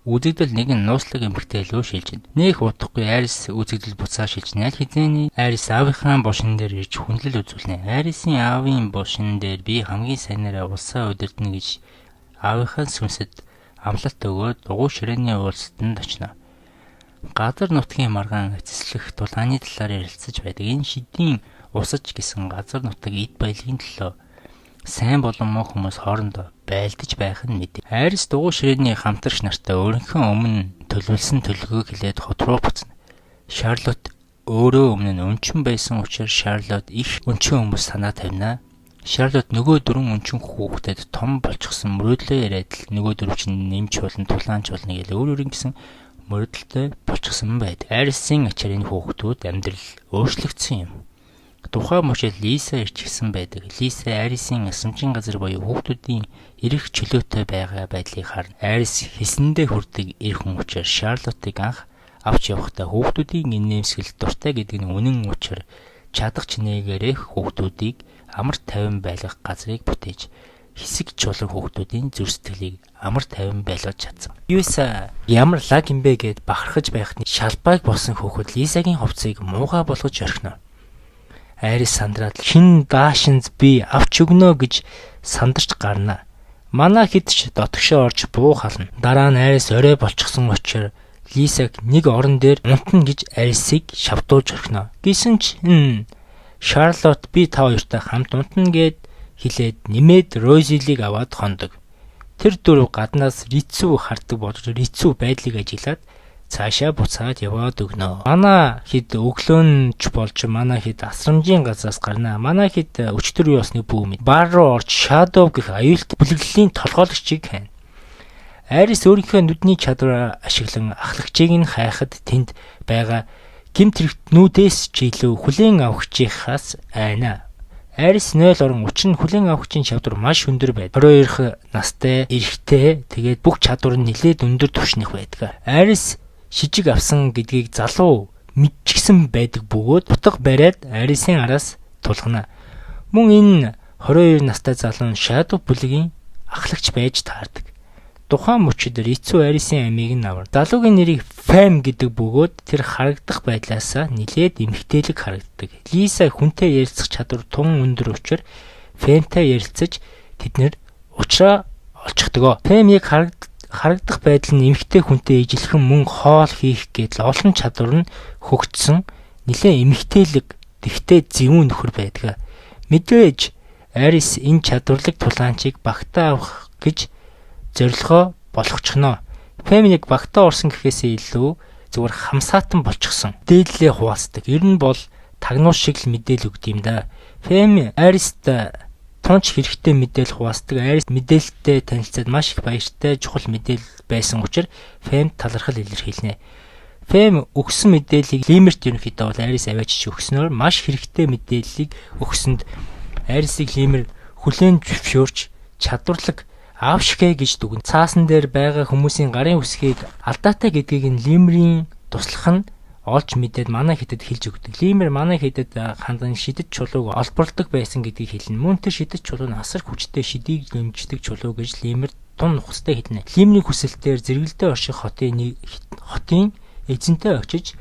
Үзэгдэл нэгэн нууцлаг эмэгтэй лөө шилжин. Нэх удахгүй Арис үзэгдэл буцаа шилжин. Аль хэзээний Арис аавынхаа бошин дээр ирж хүндлэл үзүүлнэ. Арисын аавын бошин дээр би хамгийн сайнараа улсаа удирдна гэж аавынхаа сүнсэд амлалт өгөөд дугуй ширээний уулзалтанд очино. Газар нутгийн маргаан эцэслэх тулааны талаар ярилцаж байдаг. Энэ шидийн усаж гэсэн газар нутаг эд баялагын төлөө сайн болон муу хүмүүс хоорондоо байлдаж байх нь мэдээ. Арис дугуй ширээний хамтрагч нартай өөрийнхөө өмнө төлөвлөсөн төлөвлөгөөг хэлээд хот руу буцна. Шарлот өөрөө өмнө нь өнчин байсан учраас Шарлот их өнчин хүмүүс санаа тавина. Шарлот нөгөө дөрвөн өнчин хүүхдэд том болчихсон мөрөөдлөө яриад л нөгөө дөрв чинь нэмч болон тулаанч болно гэж өөр гисэн мөрөөдөлтэй болчихсон байдаг. Арисын ачаарын хүүхдүүд амьдрал өөрчлөгдсөн юм. Тухайн мөчид Лиса ирчихсэн байдаг. Лиса Арисын асамжийн газар буюу хүүхдүүдийн эрэх чөлөөтэй байгаа байдлыг харна. Арис хэсэндээ хүрдэг эр хүн учраас Шарлотыг анх авч явахдаа хүүхдүүдийн инээмсэглэлт дуртай гэдэг нь үнэн учир чадах чинээгээрээ хүүхдүүдийг амар тайван байлгах газрыг бүтээж хэсэг чулан хүүхдүүдийн зүрх сэтгэлийг амар тайван байлгаж чадсан. Юуса ямар лаг юм бэ гэд бахархаж байхад шалбайг болсон хүүхэд Лисагийн хувцсыг муухай болгож орхино. Арис сандраад хин даашинз би авч өгнө гэж сандарч гарна. Манай хэд ч дотгошоо орж буу хална. Дараа нь Арис орой болчихсон учраас Лисаг нэг орон дээр унтна гэж Арисыг шавдуулж орхино. Гэсэн ч Шарлот би та хоёртай хамт унтна гэд хэлээд нэмээд Розилийг аваад хондог. Тэр дөрөв гаднаас Рицүү хардаг болж Рицүү байдлыг ажиглаад цаашаа буцаад яваад өгнө. Манай хэд өглөөнч болж манай хэд асрамжийн газраас гарна. Манай хэд өчтөр ёсны бүү мэд. Бар руу орж Шадов гэх аюулт бүлэглэлийн толгойлогчийг хань. Арис өөрийнхөө нүдний чадвараа ашиглан ахлагчийг нь хайхад тэнд байгаа гэмт хэрэгтнүүдээс ч илүү хүлээн авахчийнхаас айна. Арис 0 орон учир нь хүлээн авахчийн чадвар маш өндөр байдаг. 22 настай эрэгтэй тэгээд бүх чадвар нь нэлээд өндөр түвшинх байдаг. Арис шижиг авсан гэдгийг залуу мэдчихсэн байдаг бөгөөд утга бариад Арисын араас тулгана. Мөн энэ 22 настай залуу нь Шадов бүлгийн ахлагч байж таардаг. Тухайн мөчид Рицүү Арисын амийг нь авар. Залуугийн нэрийг Фэм гэдэг бөгөөд тэр харагдах байдлаасаа нэлээд эмгтээлэг харагддаг. Лиса хүнтэй ярилцах чадвар тун өндөр учраас Фэмтэй ярилцаж тэднэр уулзраа олчихдог. Фэм яг харагдах байдал нь эмэгтэй хүнтэй ижилхэн мөн хоол хийх гэдэл олон чадвар нь хөгжсөн нэлээд эмэгтэйлэг тэгтээ зөвүүн нөхөр байдаг. Мэдээж Арис энэ чадварлаг тулаанчийг багтаа авах гэж зорилгоо болгочихно. Фэм яг багтаа орсон гэхээсээ илүү зүгээр хамсаатан болчихсон. Дээллээ хуваалцдаг. Ер нь бол тагнуул шиг л мэдээлэл өгд юм да. Фэм Арист тунч хэрэгтэй мэдээлэл хуваасдаг Арис мэдээлэлтэй танилцаад маш их баяртай чухал мэдээлэл байсан учраас Фэм талархал илэрхийлнэ. Фэм өгсөн мэдээллийг Лимерт ерөнхийдөө бол Арис аваачиж өгснөөр маш хэрэгтэй мэдээллийг өгсөнд Арисыг Лимер хүлээн зөвшөөрч чадварлаг аавшгэ гэж дүгэн. Цаасан дээр байгаа хүмүүсийн гарын үсгийг алдаатай гэдгийг нь Лимерийн туслах нь олж мэдээд манай хятад хэлж өгдөг. Лимер манай хятад хандан шидэд чулууг олборлдог байсан гэдгийг хэлнэ. Мөн тэр шидэд чулуу нь асар хүчтэй шидийг нэмждэг чулуу гэж Лимер тун нухастай хэлнэ. Лимерийн хүсэлтээр зэрэгэлдээ орших хотын эзэнтэй очиж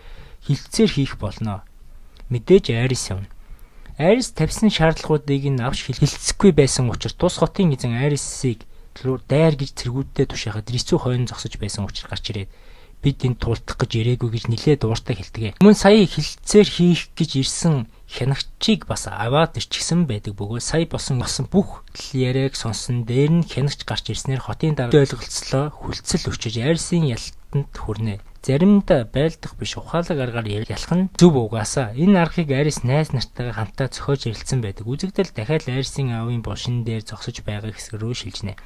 хилцээр хийх болно. Мэдээж Арис юм. Арис тавьсан шаардлагуудыг нь авч хилцэхгүй байсан учраас тус хотын эзэн Арисыг дайр гэж цэргүүдтэй тушаахад Рицүү хойно зогсож байсан учраас гарч ирээд бид энд тулдах гэж ирээгүй гэж нилээд ууртай хэлдэг. Мөн сая хилцээр хийх гэж ирсэн хянагчийг бас аваад ирчихсэн байдаг бөгөөд сая босон бүх яриаг сонсон дээр нь хянагч гарч ирснээр хотын дараа ойлголцлоо хүлцэл өчөж Арисын ялтанд хүрнэ. Заримдаа байлдах биш ухаалаг аргаар ялах нь зөв угаасаа. Энэ аргыг Арис найз нартайгаа хамтаа зохиож ярилцсан байдаг. Үзэгдэл дахиад Арисын аавын бошин дээр зогсож байгаа хэсэг рүү шилжнэ.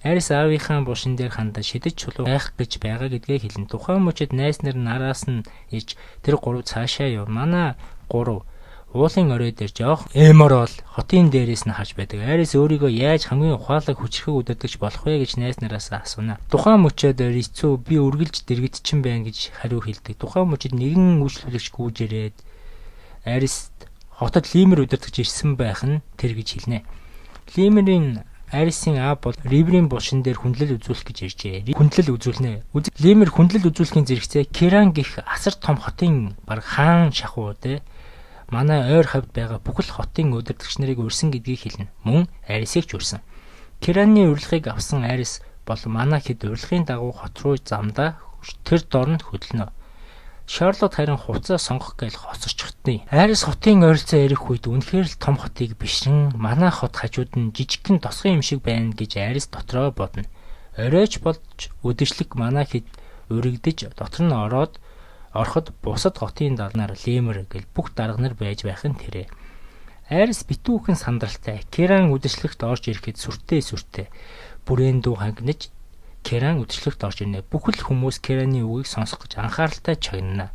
Арис аавынхаа бушин дээр хандаж шидэж чулуу байх гэж байгаа гэдгээ хэлнэ. Тухайн мөчид найз нар нараас нь ирж тэр гурав цаашаа яв. Манай гурав уулын орой дээр жоох эморол хотын дээрээс нь харж байдаг. Арис өөрийгөө яаж хамгийн ухаалаг хүчрхэг удирдагч болох вэ гэж найз нараас асууна. Тухайн мөчид Рицүү би үргэлж дэрэгдчихэн байна гэж хариу хэлдэг. Тухайн мөчид нэгэн үйлчлүүлэгч гүйж ирээд Арис хотод Лимер удирдагч ирсэн байх нь тэр гэж хэлнэ. Лимерийн Арисын аав бол Риврийн бушин дээр хүндлэл үзүүлэх гэж иржээ. Хүндлэл үзүүлнэ. Лимер хүндлэл үзүүлэхийн зэрэгцээ Керан гих асар том хотын баг хаан шахууд манай ойр хавьд байгаа бүхэл хотын удирдагч нарыг урьсан гэдгийг хэлнэ. Мөн Арисыг ч урьсан. Кераны урилгыг авсан Арис бол манай хэд урилгын дагуу хот руу замдаа тэр дорнд хөдлөнө. Шарлот харин хуцаа сонгох гээл хоцорчихтны. Арис хотын ойролцоо ирэх үед үнэхээр л том хотыг бишрэн манай хот хажууд нь жижигхэн тосгон юм шиг байна гэж Арис дотроо бодно. Оройч болж үдэшлэг манай хэд уригдэж дотор нь ороход бусад хотын далнаар Лимер гэл бүх дарга нар байж байх нь тэрэ. Арис битүүхэн сандралтай. Керан үдэшлэгт орж ирэхэд сүртэй бүрээн дүү хагнаж Керан үдэшлэгт орж ирнэ. Бүхэл хүмүүс Кераны үгийг сонсох гэж анхааралтай чагнана.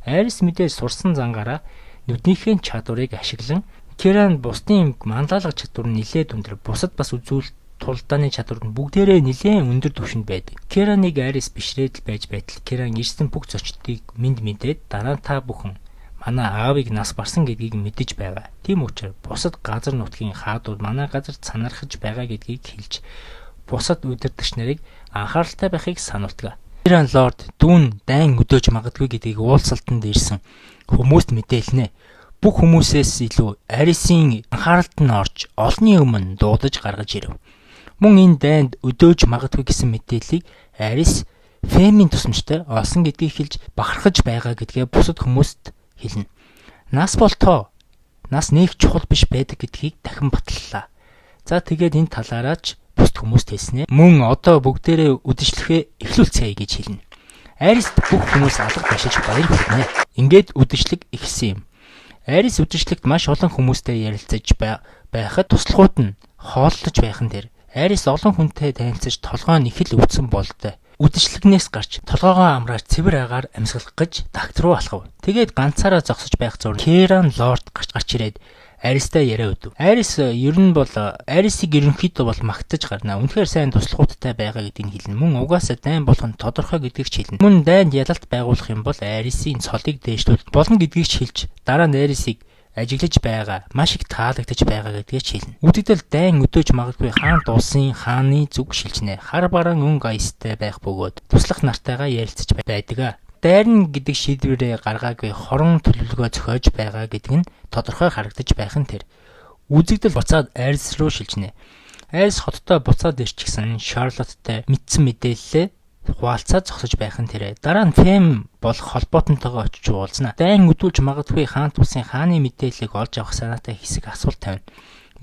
Арис мэдээж сурсан зангаараа нүднийхээ чадварыг ашиглан Керан бусдын манлайлах чадвар нь нэлээд өндөр. Бусад бас үзүүл тулдааны чадвар нь бүгдээрээ нэлээд өндөр түвшинд байдаг. Кераныг Арис бишрээд байж байтал Керан ирсэн бүх зочдыг мэдээд дараа та бүхэн манай аавыг нас барсан гэдгийг мэдэж байгаа. Тийм учраас бусад газар нутгийн хаадууд манай газарт санархаж байгаа гэдгийг хэлж бусад удирдагч нарыг анхааралтай байхыг сануулдаг. Керан лорд дүүн дайн өдөөж магадгүй гэдгийг уулзалтанд ирсэн хүмүүст мэдээлнэ. Бүх хүмүүсээс илүү Арисын анхааралд нь орж олонний өмнө дуудаж гаргаж ирэв. Мөн энэ дайнд өдөөж магадгүй гэсэн мэдээллийг Арис Фэмийн тусламжтай олсон гэдгийг хэлж бахархаж байгаа гэдгээ бусад хүмүүст хэлнэ. Нас болтоо. Нас нэг чухал биш байдаг гэдгийг дахин батллаа. За тэгээд энэ талаараач бусад хүмүүст хэлснэ. Мөн одоо бүгдээрээ үдэшлэхээ эхлүүлцгээе гэж хэлнэ. Арис бүх хүмүүс алга башиж баяр хүрнэ. Ингээд үдэшлэг эхэлсэн юм. Арис үдэшлэгт маш олон хүмүүстэй ярилцаж байхад туслахууд нь хооллож байх нь тэр. Арис олон хүнтэй танилцаж толгой нь их л өвдсөн болтой. Үдэшлэгнээс гарч толгоогоо амраад цэвэр агаар амьсгалах гэж тагт руу алхав. Тэгээд ганцаараа зогсож байх зур Керан лорд гарч ирээд Аристай яриа өдөв. Арис Арисыг ерөнхийдөө бол магтаж гарна. Үнэхээр сайн туслахуудтай байгаа гэдгийг хэлнэ. Мөн угаасаа дайн болох нь тодорхой гэдгийг ч хэлнэ. Мөн дайнд ялалт байгуулах юм бол Арисын цолыг дээшлүүлэх болно гэдгийг ч хэлж дараа нь Арисыг ажиглаж байгаа маш их таалагдж байгаа гэдгийг ч хэлнэ. Үдэгдэл дайн өдөөж магадгүй хаан дуусын хааны зүг шилжнэ. Хар бараан өнгө аястай байх бөгөөд туслах нартайгаа ярилцаж байдаг. Дайрн гэдэг шийдвэрээ гаргаагүй хорон төлөвлөгөө зохиож байгаа гэдэг нь тодорхой харагдаж байх нь тэр. Үзэгдэл буцаад Арис руу шилжнэ. Арис хоттой буцаад ирчихсэн Шарлоттой мэдсэн мэдээлэлээ хуваалцаад зогсож байх нь тэрэ. Дараа нь Фэм болох холбоотонтойгоо очиж уулзна. Дайн өдүүлж магадгүй хаан тусын хааны мэдээллийг олж авах санаатай хэсэг асуулт тавина.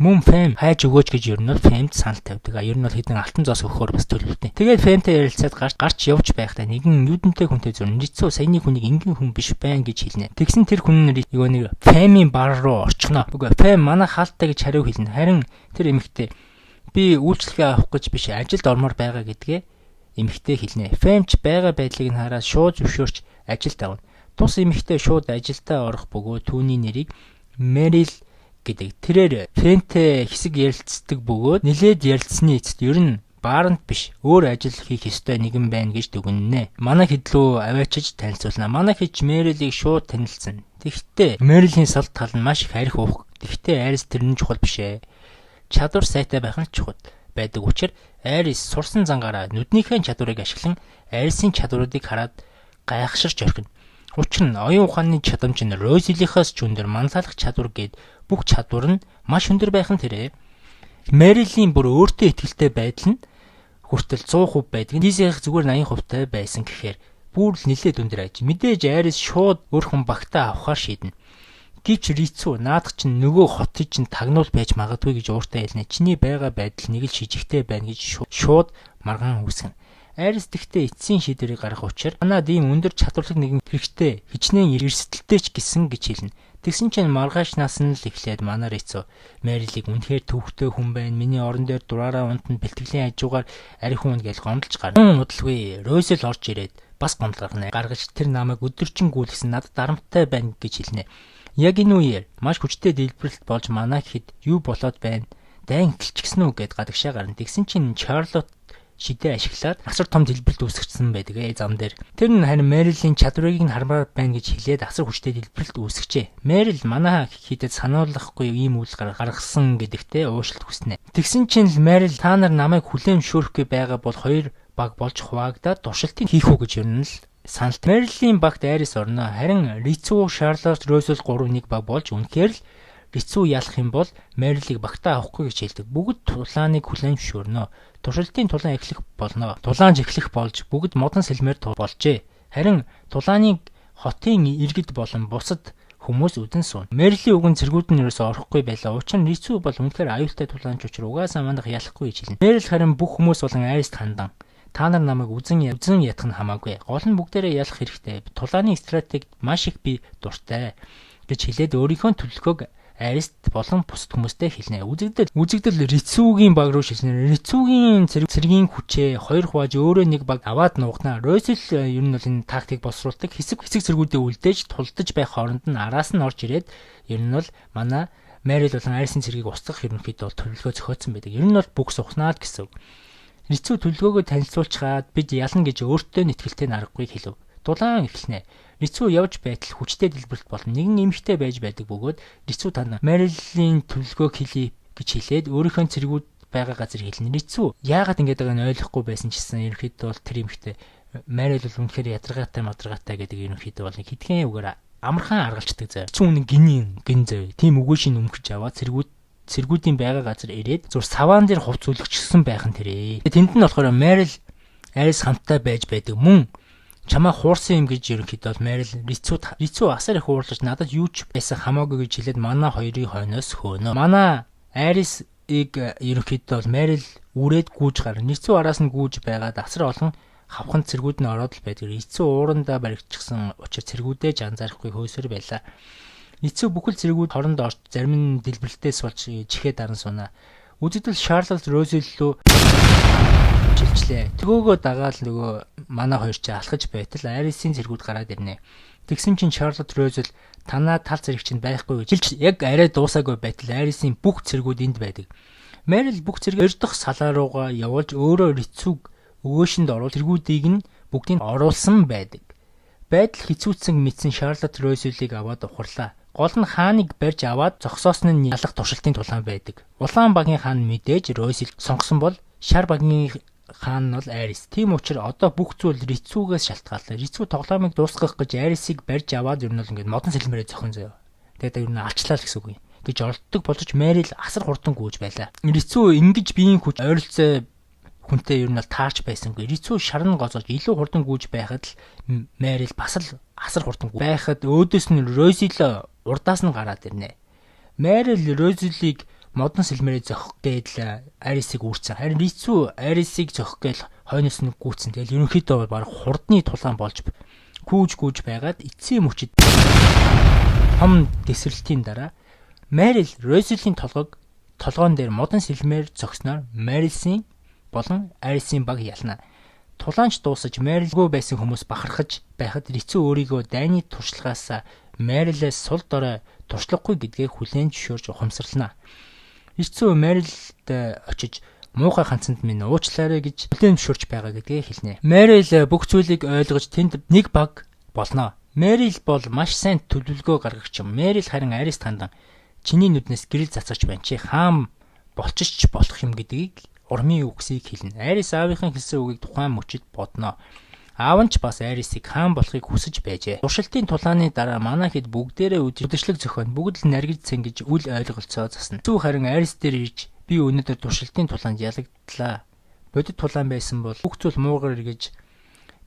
Мөн Фэм хайж өгөөч гэж ер нь Фэмд санал тавьдаг. Ер нь хэдэн алтан зоос өгөхөөр бас төлөвлөдөө. Тэгээд Фэмтэй ярилцаад гарч явж байхдаа нэгэн юудэнтэй хүнтэй зурн Рицүү саяны хүнийг энгийн хүн биш байна гэж хэлнэ. Тэгсэн тэр хүн нэг Фэмийн бар руу орчихно. Үгүй Фэм манай хаалттай гэж хариу хэлнэ. Харин тэр эмэгтэй би үйлчлэгээ авах гэж биш ажилд ормоор байгаа гэдгээ эмэгтэй хэлнэ. Фэмч байгаа байдлыг нь хараад шууд зөвшөөрч ажилд авна. Тус эмэгтэй шууд ажилдаа орох бөгөөд түүний нэрийг Мэрил гэдэг. Тэрээр Фэмтэй хэсэг ярилцдаг бөгөөд нилээд ярилцсны эцэст ер нь бааранд биш өөр ажил хийх ёстой нэгэн байна гэж дүгнэнэ. Манай хэдлүү аваачиж танилцуулна. Манай хич Мэрилийг шууд танилцсан. Тэгэхдээ Мэрилийн сал тал нь маш их арх уух. Тэгэхдээ айрс тэр нь чухал биш ээ. Чадвар сайтай байх нь чухал байдаг учраас айрс сурсан зангаараа нүднийхээ чадварыг ашиглан айрсын чадваруудыг хараад гайхширч орхино. Учир нь оюун ухааны чадамж нь Розилийнхаас ч өндөр манлайлах чадвар гээд бүх чадвар нь маш өндөр байх нь тэрэ. Мэрилийн бүр өөртөө итгэлтэй байдал нь хүртэл 100% байдаг. Дизийнх зүгээр 80% байсан гэхээр бүр л нэлээд өндөр аж. Мэдээж айрс шууд өөрхөн багтаа авахар шийднэ. Гэвч Рицүү наадах чинь нөгөө хотыг чинь тагнуул байж магадгүй гэж ууртай хэлнэ. Чиний байгаа байдал нэг л шижигтэй байна гэж шууд маргаан үүсгэнэ. Айрс тэгтээ эцсийн шийдвэрийг гаргах учраа манад ийм өндөр чадварлаг нэгэн хэрэгтэй хичнээн эрсдэлтэй ч гэсэн гэж хэлнэ. Тэгсэн чинь маргаашнаас нь л эхлээд манай Рицүү Мэрилийг үнэхээр төвхтэй хүн байна. Миний орон дээр дураараа унтан бэлтгэлийн хажуугаар архи хүн гэж гомдолж гарна. Удалгүй Розил орж ирээд бас гомдлогнэ. Гаргаж тэр намайг өдөржин гүйлгсэн надад дарамттай байна гэж хэлнэ. Яг энэ үеэр маш хүчтэй дэлбэрэлт болж манай хэд юу болоод байна? Дайн гэлчихсэн үү гэд гадагшаа гарна. Тэгсэн чинь Чарлот шидээ ашиглаад асар том дэлбэрэлт үүсгэсэн байдаг зам дээр. Тэр нь харин Мэрилийн чадварыг нь хармаар байна гэж хэлээд асар хүчтэй дэлбэрэлт үүсгэжээ. Мэрил манаа хийдэд сануулгахгүй ийм үйл гаргасан гэдэгтээ уушлт хүснэ. Тэгсэн чинь л Мэрил та нар намайг хүлээн зөвшөөрөхгүй байгаа бол хоёр баг болж хуваагдаад туршилтыг хийх үү гэж ер нь л саналт. Мэрилийн багт айрс орно. Харин Рицүү, Шарлот, Розил 3-1 баг болж үнэхээр л Рицүү ялах юм бол Мэрилийг багтаа авахгүй гэж хэлдэг. Бүгд тулааныг хүлээн зөвшөөрнө. Туршилтын тулаан эхлэх болно. Тулаанж эхлэх болж бүгд модон сэлмээр болжээ. Харин тулааныг хотын иргэд болон бусад хүмүүс үдэн суун. Мэрилийн үгэн цэргүүд нь ерөөсөө орохгүй байлаа. Учир нь Рицүү бол үнэхээр аюултай тулаанч учраас угаасаа манайх ялахгүй гэж хэлнэ. Мэрил харин бүх хүмүүс болон айрст хандан та нар намайг үзэн ядах нь хамаагүй. Гол нь бүгдээрээ ялах хэрэгтэй. Тулааны стратегид маш их би дуртай гэж хэлээд өөрийнхөө төлөвлөгөөг айрст болон бусад хүмүүстэй хэлнэ. Үзэгдэл Рицүүгийн баг руу шилжнэ. Рицүүгийн цэргийн хүчээ хоёр хувааж өөрөө нэг баг аваад нуугнаа. Розил ер нь бол энэ тактик босруулдаг. Хэсэг цэргүүдээ үлдээж тулдаж байх хооронд нь араас нь орж ирээд ер нь бол манай Мэрил болон айрсын цэргийг устгах ерөнхийдөө төлөвлөгөө зохиоцсон байдаг. Ер нь бол бүх сухнаад гэсэн. Рицүү төлөвлөгөөгөө танилцуулчаад бид ялна гэж өөртөө нэтгэлтэй аргагүй хэлв. Дулаан эхэлнэ. Рицүү явж байтал хүчтэй дэлбэрэлт болно. Нэгэн эмэгтэй байж байдаг бөгөөд Рицүү тань Мэрилийн төлөвлөгөөг хэлье гэж хэлээд өөрийнхөө цэргүүд байгаа газар хэлнэ. Рицүү яагаад ингэж байгааг нь ойлгохгүй байсан ч гэсэн ерөнхийдөө бол тэр эмэгтэй Мэрил бол үнэхээр ядаргаатай гэдэг ерөнхийдөө бол хитгэн үгээр амархан аргалцдаг зав. Рицүү үнэн гин зав. Тийм үгүй шин өмгөж аваад цэргүүдийн байгаа газар ирээд зур саваан дээр хувц үлгчсэн байх нь тэрээ. Тэнд нь болохоор Мэрил айрс хамттай байж байдаг мөн чамаа хуурсан юм гэж ерөнхийдөө Мэрил Рицүү асар их уурлаж надад юу ч байсан хамаагүй гэж хэлээд манай хоёрын хойноос хөөнө. Манай айрсыг ерөнхийдөө Мэрил үрээд гүйж гарна. Рицүү араас нь гүйж байгаад асар олон хавхан цэргүүд нь ороод л байдаг. Рицүү уурандаа баригдчихсан учраас цэргүүдээ анзаарахгүй хөөсөр байлаа. Рицүү бүхэл цэргүүд хоронд орж зарим нь дэлбэрэлтээс болж чихээ даран сунаа. Үзэгдэл Шарлот Розил руу шилжлээ. Төгөөгөө дагаад нөгөө манай хоёр ч алхаж байтал айрисын цэргүүд гараад ирнэ. Тэгсэн чинь Шарлот Розил танаа тал зэрэг чинь байхгүй гэж хэлж яг арай дуусаагүй байтал айрисын бүх цэргүүд энд байдаг. Мэрил бүх цэрэг 2 дахь салаа руугаа явуулж өөрөө Рицүүг өгөөшөнд оруулж цэргүүдийг нь бүгдийг оруулсан байдаг. Байдал хэцүүцэн мэдсэн Шарлот Розилийг аваад ухарлаа. Гол нь хааныг барьж аваад зогсоосон нь ялах туршилтын тулаан байдаг. Улаан багийн хаан мэдээж Розил сонгосон бол Шар багийн хаан нь бол айрс. Тийм учраас одоо бүх зүйл Рицүүгээс шалтгааллаа. Рицүү тоглоомыг дуусгах гэж айрсыг барьж аваад ер нь бол ингээд модон сэлмээрээ зохион заяа. Тэгээд ер нь алчлаа л гэсэн үг юм. Гэж оролддог боловч Мэрил асар хурдан гүйж байлаа. Рицүү ингэж биеийн хүч ойролцоо хүнтэй ер нь бол таарч байсангүй. Рицүү шарн гозолж илүү хурдан гүйж байхад л Мэрил бас л асар хурдан байхад өөдөөс нь Розил урдаас нь гараад ирнэ. Мэрил Розилийг модон сэлмэрээ зохих гээл Арисыг үүрсэн. Харин Рицүү Арисыг зохих гээл хойноос нь гүйцэн. Тэгэл ерөнхийдөө баг хурдны тулаан болж гүүж байгаад эцсийн мөчид том дэсрэлтийн дараа Мэрил Розилийн толгоон дээр модон сэлмээр зогсноор Мэрилсийн болон Арисын баг ялна. Тулаанч дуусаж Мэрилгүй байсан хүмүүс бахархаж байхад Рицүү өөрийгөө дайны туршлагаас Мэрилээс сул дорой туршлахгүй гэдгээ хүлээн зөвшөөрж ухамсарлана. Рицүү Мэрилд очиж муухай ханцанд минь уучлаарай гэж хүлээн зөвшөөрч байгаа гэдгээ хэлнэ. Мэрил бүх зүйлийг ойлгож тэнд нэг баг болно. Мэрил бол маш сайн төлөвлөгөө гаргагч юм. Мэрил харин Арист хандан чиний нүднээс гэрэл цацаж байна. Чи хаан болчих болох юм гэдгийг урмын үгсийг хэлнэ. Арис аавынхаа хэлсэн үгийг тухайн мөчид бодно. Аав нь ч бас Арисыг хаан болохыг хүсэж байжээ. Туршилтын тулааны дараа манай хэд бүгдээрээ үдшилэг зохион бүгд л наргиж цэнгэж үл ойлголцоо засна. Зүг харин Арис дээр ирж би өнөөдөр туршилтын тулаанд ялагдлаа. Бодит тулаан байсан бол бүх зүйл муугар эргэж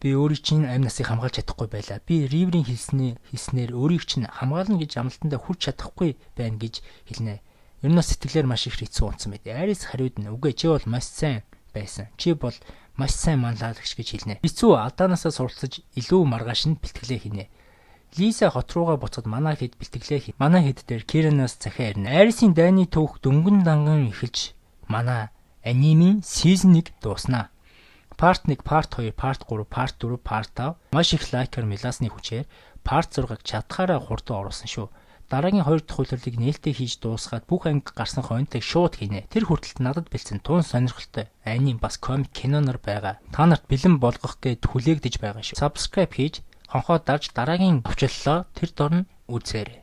би өөрийг чинь амь насыг хамгаалж чадахгүй байлаа. Би Риврийн хэлснээр өөрийг чинь хамгаална гэж амлалтандаа хүрч чадахгүй байна гэж хэлнэ. Ер нь сэтгэлээр маш их Рицүү унтсан байд. Арис хариуд нь үгүй чи бол маш сайн байсан. Чи бол маш сайн манлайлагч гэж хэлнэ. Рицүү алдаанаасаа суралцаж илүү маргааш нь бэлтгэлээ хийнэ. Лиса хот руугаа буцаад манай хэд бэлтгэлээ хийнэ. Манай хэд дээр Киранаас захиа ирнэ. Арисын дайны түүх дөнгөн данган эхэлж манай анимын сизон 1 дууснаа. Part 1, Part 2, Part 3, Part 4, Part 5 маш их лайкер меласны хүчээр Part 6-г чадхаараа хурдан оруулсан шүү. Дараагийн 2 дахь үйлрэлийг нээлттэй хийж дуусгаад бүх анги гарсан хойнтыг шууд хийнэ. Тэр хүртэл надад бэлдсэн туун сонирхолтой аним бас комик кинонор байгаа. Та нарт бэлэн болгох гээд хүлээгдэж байгаа шүү. Subscribe хийж хонхоо дарж дараагийн төвчлөлөө тэр дор нь үзээрэй.